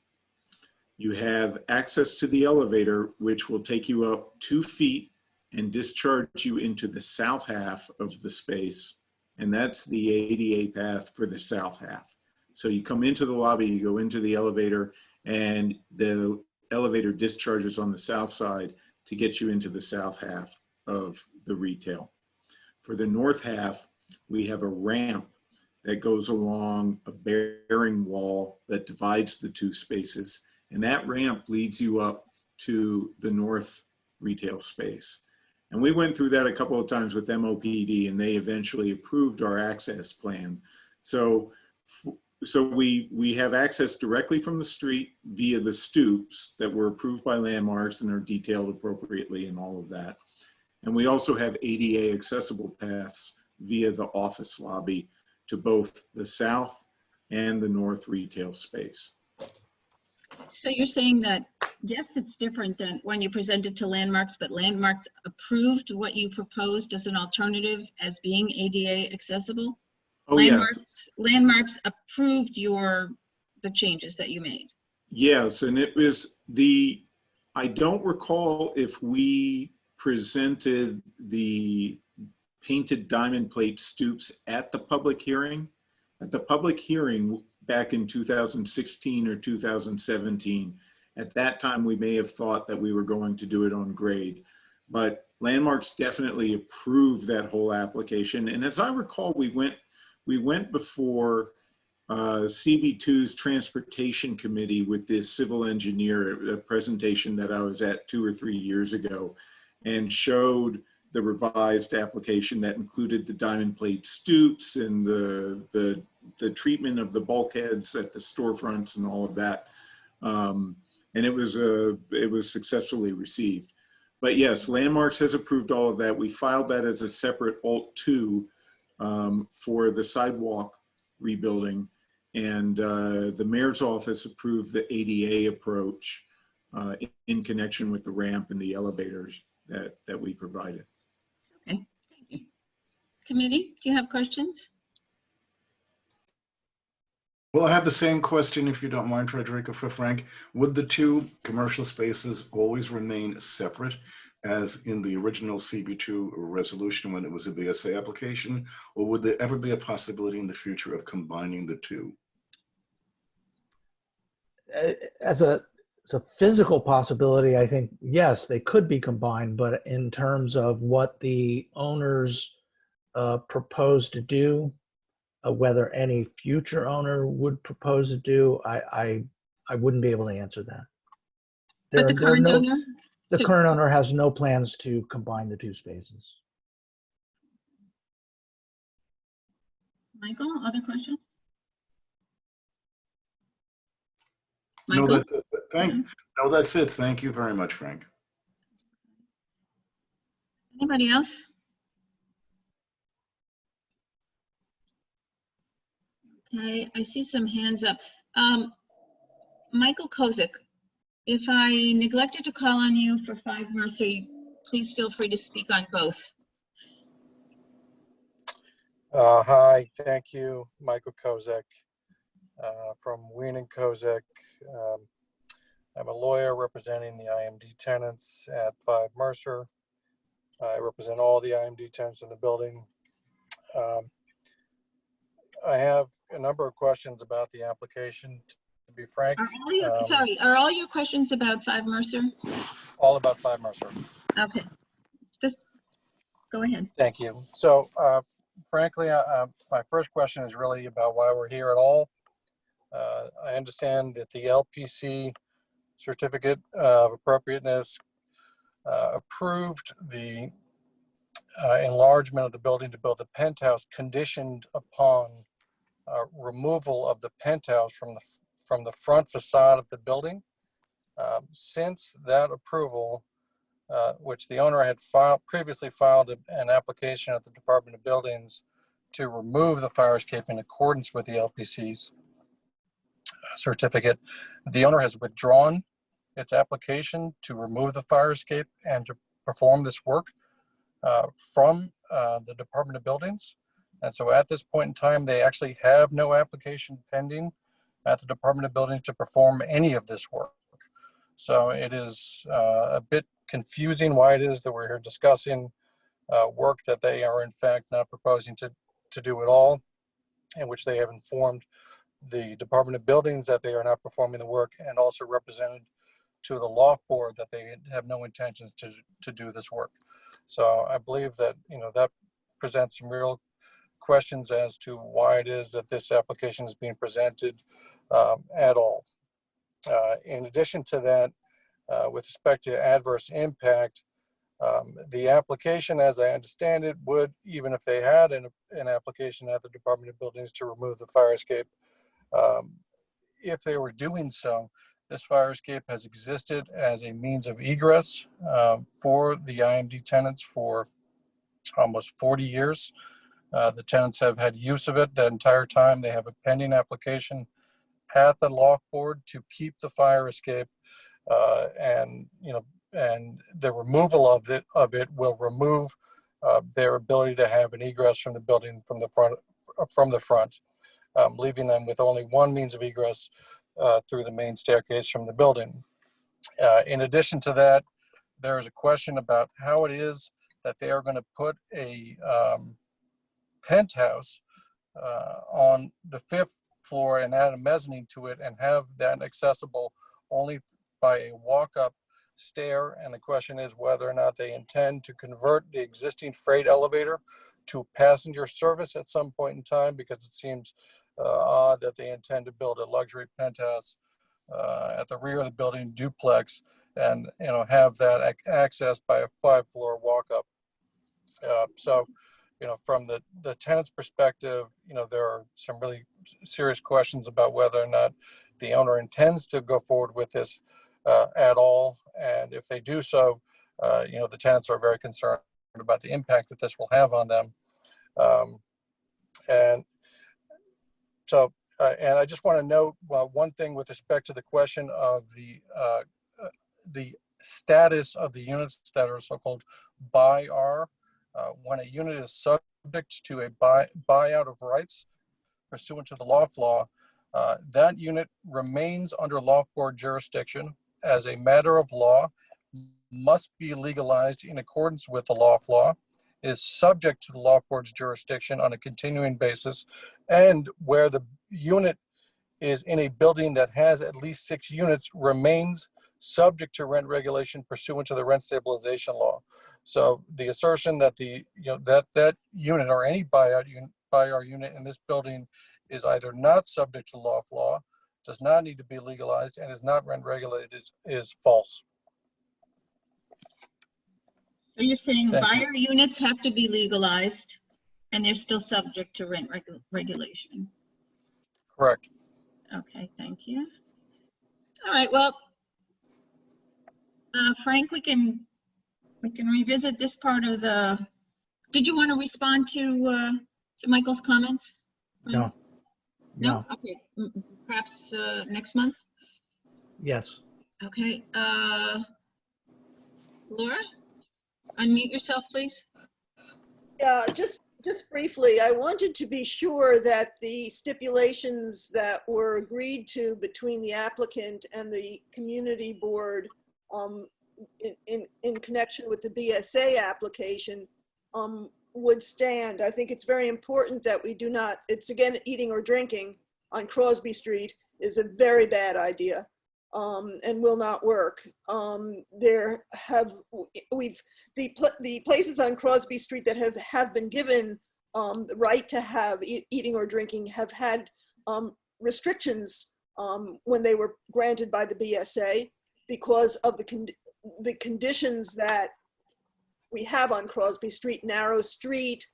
you have access to the elevator, which will take you up 2 feet and discharge you into the south half of the space. And that's the ADA path for the south half. So you come into the lobby, you go into the elevator, and the elevator discharges on the south side to get you into the south half of the retail. For the north half, we have a ramp that goes along a bearing wall that divides the 2 spaces. And that ramp leads you up to the north retail space. And we went through that a couple of times with MOPD, and they eventually approved our access plan. So we have access directly from the street via the stoops that were approved by landmarks and are detailed appropriately and all of that. And we also have ADA accessible paths via the office lobby to both the south and the north retail space. So you're saying that, yes, it's different than when you presented to landmarks, but landmarks approved what you proposed as an alternative as being ADA accessible? Oh, Landmarks approved the changes that you made. Yes, and it was I don't recall if we presented the painted diamond plate stoops at the public hearing. At the public hearing back in 2016 or 2017, at that time we may have thought that we were going to do it on grade, but landmarks definitely approved that whole application. And as I recall, we went before CB2's transportation committee with this civil engineer, a presentation that I was at 2 or 3 years ago, and showed the revised application that included the diamond plate stoops and the treatment of the bulkheads at the storefronts and all of that. And it was successfully received. But yes, landmarks has approved all of that. We filed that as a separate Alt 2 for the sidewalk rebuilding, and the mayor's office approved the ADA approach in connection with the ramp and the elevators that we provided. Okay, thank you. Committee, do you have questions? Well, I have the same question, if you don't mind, Frederica, for Frank. Would the 2 commercial spaces always remain separate as in the original CB2 resolution when it was a BSA application, or would there ever be a possibility in the future of combining the 2? As a physical possibility, I think, yes, they could be combined, but in terms of what the owners propose to do, whether any future owner would propose to do, I wouldn't be able to answer that. But the current owner? The current owner has no plans to combine the 2 spaces. Michael, other questions? No, Michael? that's it. No, that's it. Thank you very much, Frank. Anybody else? Okay, I see some hands up. Michael Kozik, if I neglected to call on you for 5 Mercer, please feel free to speak on both. Hi, thank you. Michael Kozek from Wien and Kozek. I'm a lawyer representing the IMD tenants at 5 Mercer. I represent all the IMD tenants in the building. I have a number of questions about the application, to be frank. Are all your questions about 5 Mercer? All about 5 Mercer. Okay, just go ahead. Thank you. So, frankly, my first question is really about why we're here at all. I understand that the LPC certificate of appropriateness approved the enlargement of the building to build a penthouse conditioned upon removal of the penthouse from the front facade of the building. Since that approval, which the owner had previously filed an application at the Department of Buildings to remove the fire escape in accordance with the LPC's certificate, the owner has withdrawn its application to remove the fire escape and to perform this work from the Department of Buildings. And so at this point in time, they actually have no application pending at the Department of Buildings to perform any of this work. So it is a bit confusing why it is that we're here discussing work that they are in fact not proposing to do at all, in which they have informed the Department of Buildings that they are not performing the work, and also represented to the loft board that they have no intentions to do this work. So I believe that, that presents some real questions as to why it is that this application is being presented at all. In addition to that, with respect to adverse impact, the application, as I understand it, would, even if they had an application at the Department of Buildings to remove the fire escape, if they were doing so, this fire escape has existed as a means of egress for the IMD tenants for almost 40 years. The tenants have had use of it the entire time. They have a pending application at the loft board to keep the fire escape, and the removal of it will remove their ability to have an egress from the building from the front, leaving them with only one means of egress through the main staircase from the building. In addition to that, there is a question about how it is that they are going to put a penthouse on the 5th floor and add a mezzanine to it and have that accessible only by a walk-up stair. And the question is whether or not they intend to convert the existing freight elevator to passenger service at some point in time, because it seems odd that they intend to build a luxury penthouse at the rear of the building, duplex, and have that access by a 5-floor walk-up. So from the tenant's perspective, there are some really serious questions about whether or not the owner intends to go forward with this at all. And if they do so, the tenants are very concerned about the impact that this will have on them. And I just want to note one thing with respect to the question of the status of the units that are so-called buy-R. When a unit is subject to a buyout of rights pursuant to the loft law, that unit remains under loft board jurisdiction as a matter of law, must be legalized in accordance with the loft law, is subject to the loft board's jurisdiction on a continuing basis, and where the unit is in a building that has at least 6 units remains subject to rent regulation pursuant to the rent stabilization law. So the assertion that that unit or any buy-R unit in this building is either not subject to loft law, does not need to be legalized, and is not rent regulated is false. So you're saying buyer units have to be legalized and they're still subject to rent regulation? Correct. Okay, thank you. All right, well, Frank, we can revisit this part of the, did you want to respond to Michael's comments? No. No? Okay, perhaps next month? Yes. Okay, Laura, unmute yourself, please. Yeah, just Just briefly, I wanted to be sure that the stipulations that were agreed to between the applicant and the community board in connection with the BSA application would stand. I think it's very important that we do not, it's again, eating or drinking on Crosby Street is a very bad idea and will not work. The places on Crosby Street that have been given the right to have eating or drinking have had restrictions when they were granted by the BSA because of the conditions that we have on Crosby Street, narrow street,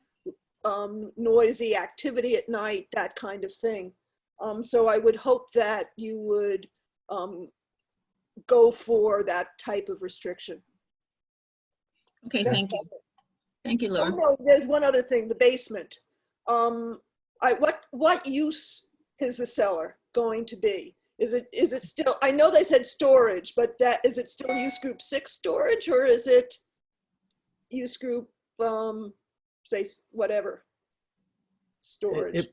noisy activity at night, that kind of thing. So I would hope that you would go for that type of restriction. Okay, thank you. Thank you, Laura. Oh, no, there's one other thing, the basement. What use is the cellar going to be? Is it still, I know they said storage, but is it still use group 6 storage, or is it use group, say, whatever, storage?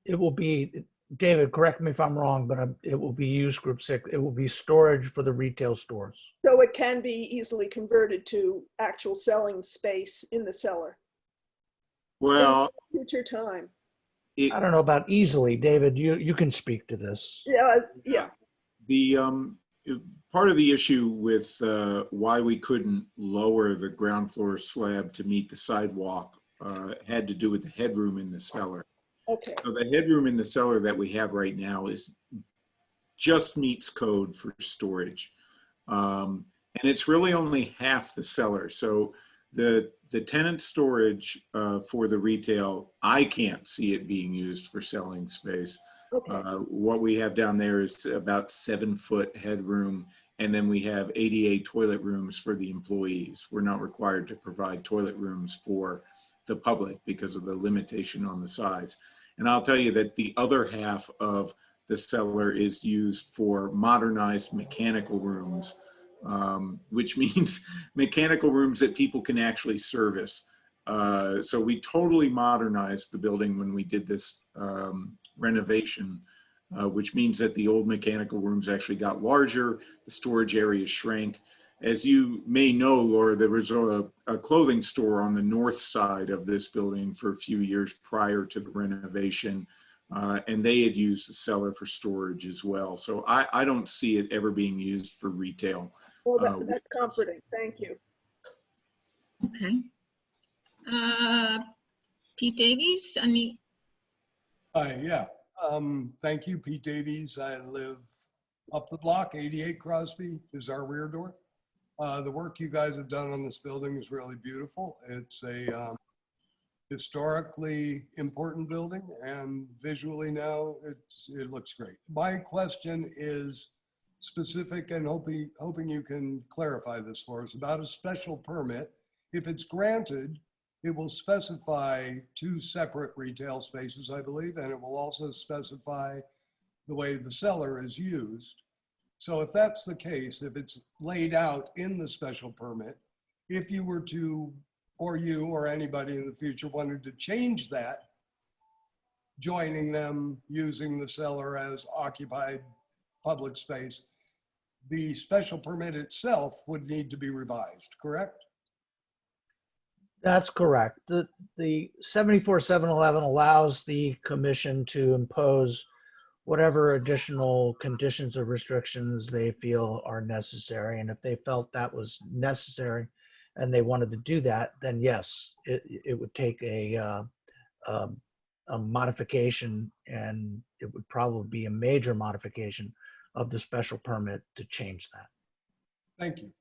It will be, David, correct me if I'm wrong, but it will be use group 6. It will be storage for the retail stores. So it can be easily converted to actual selling space in the cellar. Well, in future time. I don't know about easily, David. You can speak to this. Yeah. The part of the issue with why we couldn't lower the ground floor slab to meet the sidewalk had to do with the headroom in the cellar. Okay. So the headroom in the cellar that we have right now just meets code for storage. And it's really only half the cellar. So the tenant storage for the retail, I can't see it being used for selling space. Okay. What we have down there is about 7-foot headroom. And then we have ADA toilet rooms for the employees. We're not required to provide toilet rooms for the public because of the limitation on the size. And I'll tell you that the other half of the cellar is used for modernized mechanical rooms, which means mechanical rooms that people can actually service. So we totally modernized the building when we did this renovation, which means that the old mechanical rooms actually got larger, the storage area shrank. As you may know, Laura, there was a clothing store on the north side of this building for a few years prior to the renovation, and they had used the cellar for storage as well. So I don't see it ever being used for retail. Well, that's comforting. Thank you. Okay. Pete Davies, Hi, yeah. Thank you, Pete Davies. I live up the block. 88 Crosby is our rear door. The work you guys have done on this building is really beautiful. It's a historically important building, and visually now it looks great. My question is specific, and hoping you can clarify this for us about a special permit. If it's granted, it will specify 2 separate retail spaces, I believe, and it will also specify the way the cellar is used. So if that's the case, if it's laid out in the special permit, if you were to, or you or anybody in the future wanted to change that, joining them using the cellar as occupied public space, the special permit itself would need to be revised, correct? That's correct. The 74-711 allows the commission to impose whatever additional conditions or restrictions they feel are necessary. And if they felt that was necessary and they wanted to do that, then yes, it would take a modification, and it would probably be a major modification of the special permit to change that. Thank you.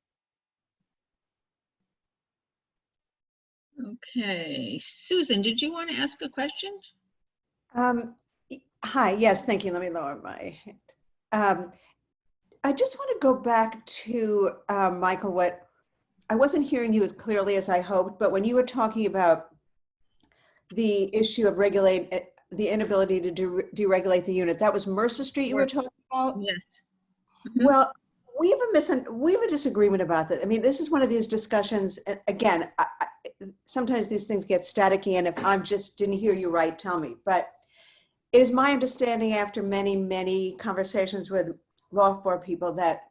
okay. Susan, did you want to ask a question? Hi, yes, thank you. Let me lower my hand. I just want to go back to, Michael, I wasn't hearing you as clearly as I hoped, but when you were talking about the issue of the inability to deregulate the unit, that was Mercer Street you were talking about? Yes. Well, we have a disagreement about that. I mean, this is one of these discussions, again, sometimes these things get staticky, and if I just didn't hear you right, tell me. But it is my understanding after many, many conversations with loft board people that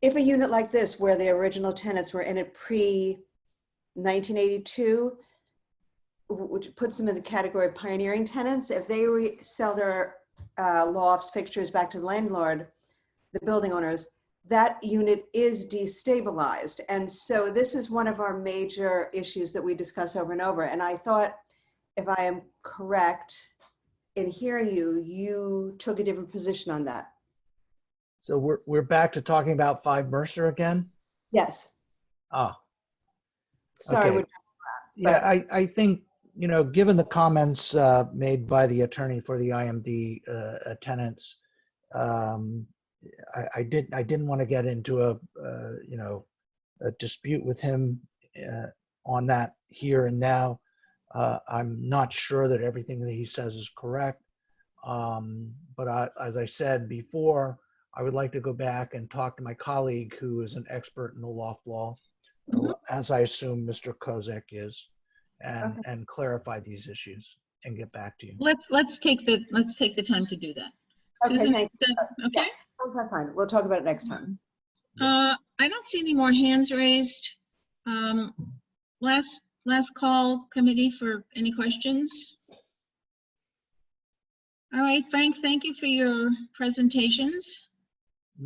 if a unit like this, where the original tenants were in it pre-1982, which puts them in the category of pioneering tenants, if they sell their lofts, fixtures back to the landlord, the building owners, that unit is destabilized. And so this is one of our major issues that we discuss over and over. And I thought, if I am correct in hearing you, you took a different position on that. So we're back to talking about 5 Mercer again? Yes. Ah. Sorry. Okay. Yeah, I think, you know, given the comments made by the attorney for the IMD tenants, I didn't want to get into a dispute with him on that here and now. I'm not sure that everything that he says is correct, but as I said before, I would like to go back and talk to my colleague who is an expert in the loft law, as I assume Mr. Kozak is, and clarify these issues and get back to you. Let's take the time to do that. Okay, Susan, thank you. okay. Okay, fine. We'll talk about it next time. I don't see any more hands raised. Last call, committee, for any questions. All right, Frank, thank you for your presentations.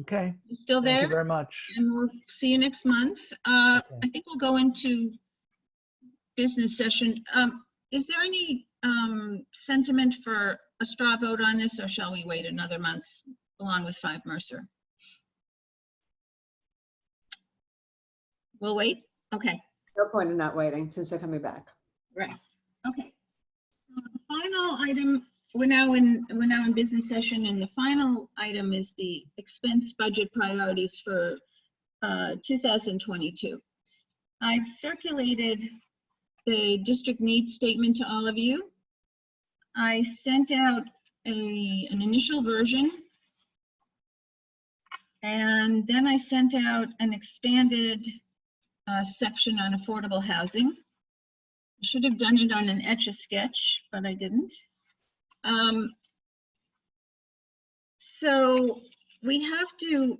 Okay. You still there? Thank you very much. And we'll see you next month. I think we'll go into business session. Is there any sentiment for a straw vote on this, or shall we wait another month along with 5 Mercer? We'll wait? Okay. No point in not waiting since they're coming back. Right. Okay. The final item, we're now in business session, and the final item is the expense budget priorities for 2022. I've circulated the district needs statement to all of you. I sent out an initial version, and then I sent out an expanded section on affordable housing. I should have done it on an Etch-a-Sketch, but I didn't. So we have to,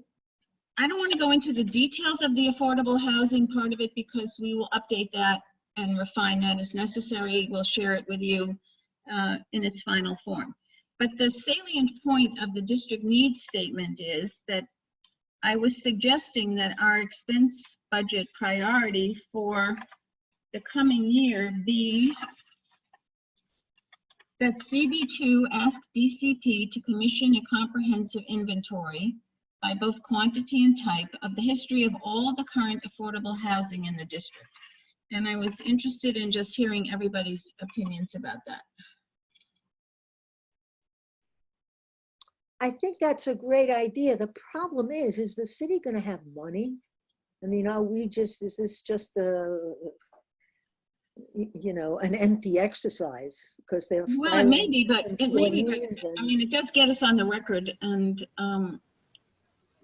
I don't want to go into the details of the affordable housing part of it because we will update that and refine that as necessary. We'll share it with you in its final form. But the salient point of the district needs statement is that I was suggesting that our expense budget priority for the coming year be that CB2 ask DCP to commission a comprehensive inventory by both quantity and type of the history of all the current affordable housing in the district. And I was interested in just hearing everybody's opinions about that. I think that's a great idea. The problem is the city going to have money? I mean, is this just an empty exercise? Because they're well, it may be, but I mean, it does get us on the record, and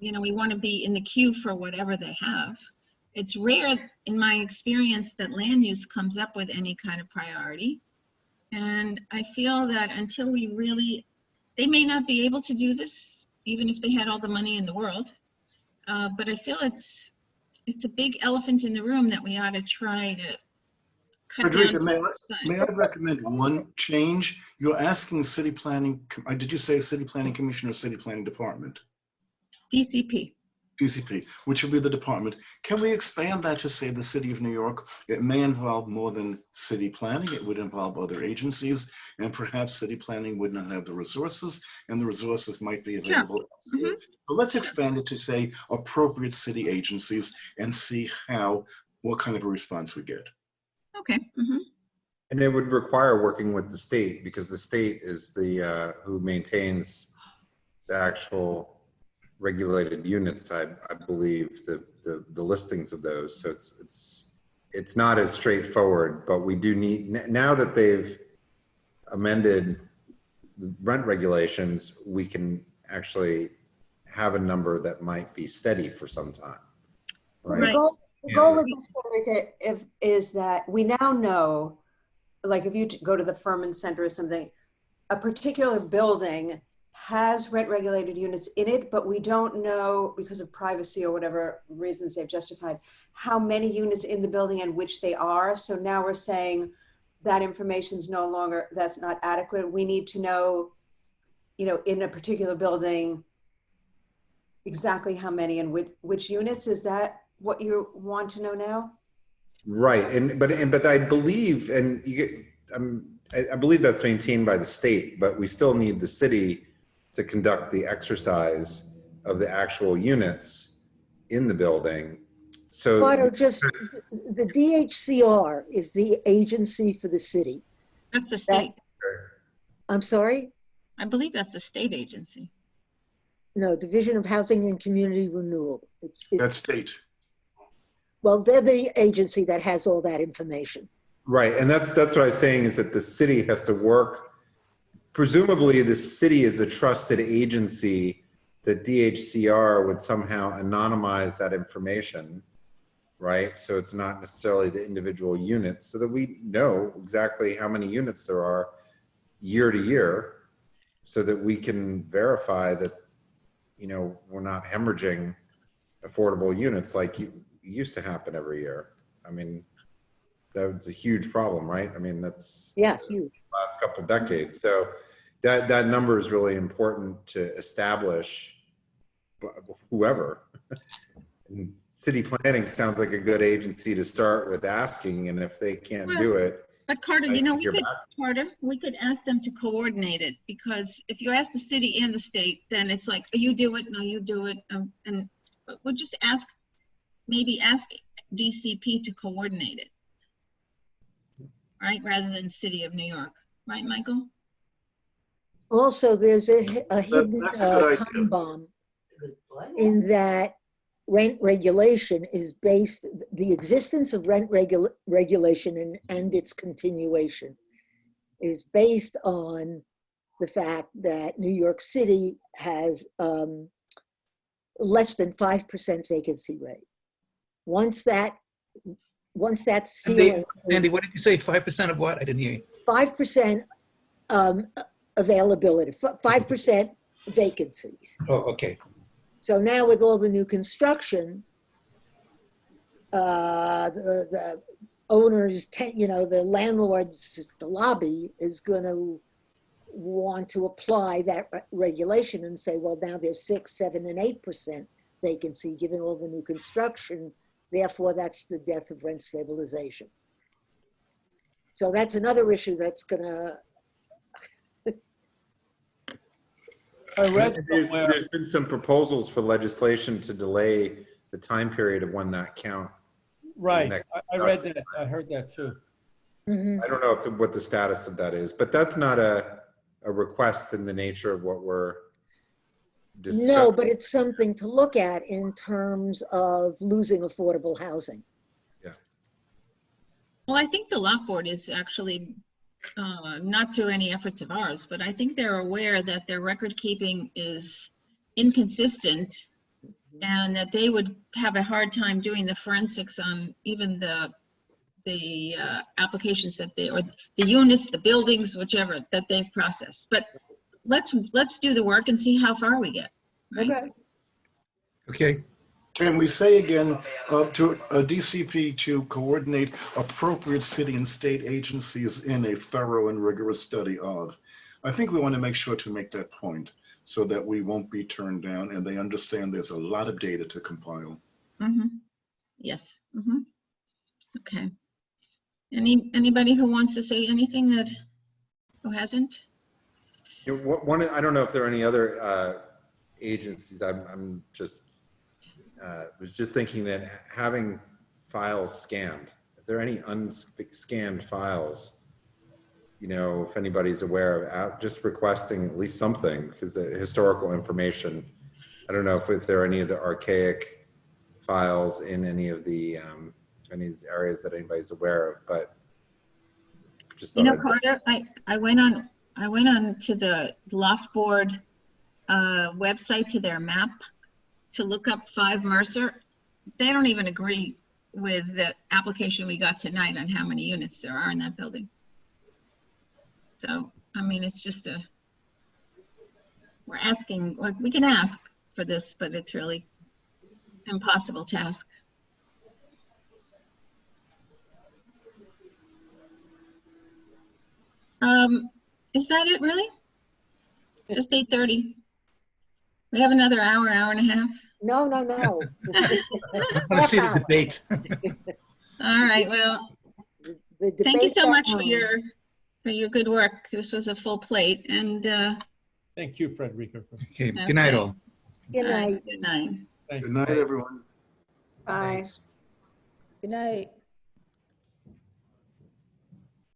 we want to be in the queue for whatever they have. It's rare, in my experience, that land use comes up with any kind of priority, and I feel that until we really, they may not be able to do this, even if they had all the money in the world. But I feel it's a big elephant in the room that we ought to try to cut Frederica, down. may I recommend one change? You're asking city planning, did you say city planning commission or city planning department? DCP. DCP, which would be the department. Can we expand that to say the city of New York? It may involve more than city planning. It would involve other agencies, and perhaps city planning would not have the resources, and the resources might be available. Sure. Mm-hmm. So let's expand it to say appropriate city agencies and see what kind of a response we get. Okay. Mm-hmm. And it would require working with the state, because the state is the who maintains the actual regulated units. I believe the listings of those. So it's not as straightforward, but we do need, now that they've amended rent regulations, we can actually have a number that might be steady for some time. The Right. goal with this, Frederica, is that we now know, like if you go to the Furman Center or something, a particular building has rent regulated units in it, but we don't know, because of privacy or whatever reasons they've justified, how many units in the building and which they are. So now we're saying that information is no longer, that's not adequate. We need to know, you know, in a particular building, exactly how many and which units. Is that what you want to know now? Right, but I believe, and I believe that's maintained by the state, but we still need the city to conduct the exercise of the actual units in the building. So Carter, just the DHCR is the agency for the city. That's the state. I'm sorry? I believe that's a state agency. No, Division of Housing and Community Renewal. That's state. Well, they're the agency that has all that information. right, and that's what I was saying, is that the city has to work. Presumably, the city is a trusted agency that DHCR would somehow anonymize that information, right? So it's not necessarily the individual units, so that we know exactly how many units there are year to year, so that we can verify that, you know, we're not hemorrhaging affordable units like used to happen every year. I mean, that's a huge problem, right? I mean, that's huge. Last couple of decades. So that number is really important to establish. Whoever. And city planning sounds like a good agency to start with asking, and if they can't do it. But Carter, nice you know, we could ask them to coordinate it, because if you ask the city and the state, then it's like, oh, you do it, no, you do it, and we'll just maybe ask DCP to coordinate it, right, rather than City of New York, right, Michael? Also, there's a hidden time bomb in that rent regulation is based, the existence of rent regulation and its continuation is based on the fact that New York City has less than 5% vacancy rate. Once that ceiling Andy, what did you say? 5% of what? I didn't hear you. 5% availability, 5% vacancies. Oh, okay. So now with all the new construction, the owners, the landlords, the lobby is going to want to apply that regulation and say, well, now there's 6, 7, and 8% vacancy given all the new construction. Therefore, that's the death of rent stabilization. So that's another issue that's going to. There's been some proposals for legislation to delay the time period of when that count. Right, I read that, I heard that too. I don't know what the status of that is, but that's not a request in the nature of what we're discussing. No, but it's something to look at in terms of losing affordable housing. Yeah. Well, I think the Loft Board is actually, not through any efforts of ours, but I think they're aware that their record keeping is inconsistent and that they would have a hard time doing the forensics on even the applications that or the units, the buildings, whichever that they've processed. But let's do the work and see how far we get. Right? Okay. Okay. Can we say again to a DCP to coordinate appropriate city and state agencies in a thorough and rigorous study of? I think we want to make sure to make that point so that we won't be turned down and they understand there's a lot of data to compile. Mm-hmm. Yes. Mm-hmm. Okay. Anybody who wants to say anything who hasn't? You know, I don't know if there are any other agencies. I'm just was just thinking that having files scanned, if there are any unscanned files, you know, if anybody's aware of, just requesting at least something, because the historical information, I don't know if there are any of the archaic files in any of the these areas that anybody's aware of, but just Carter, I went on to the Loft Board website to their map to look up 5 Mercer. They don't even agree with the application we got tonight on how many units there are in that building. So, I mean, it's just we're asking, like, we can ask for this, but it's really impossible to ask. Is that it, really? It's just 8:30. We have another hour, hour and a half. No. I want to see the debate. All right, well, thank you so much for your good work. This was a full plate, and Thank you, Frederica. Okay, good night all. Good night. Good night. Good night, everyone. Bye. Good night.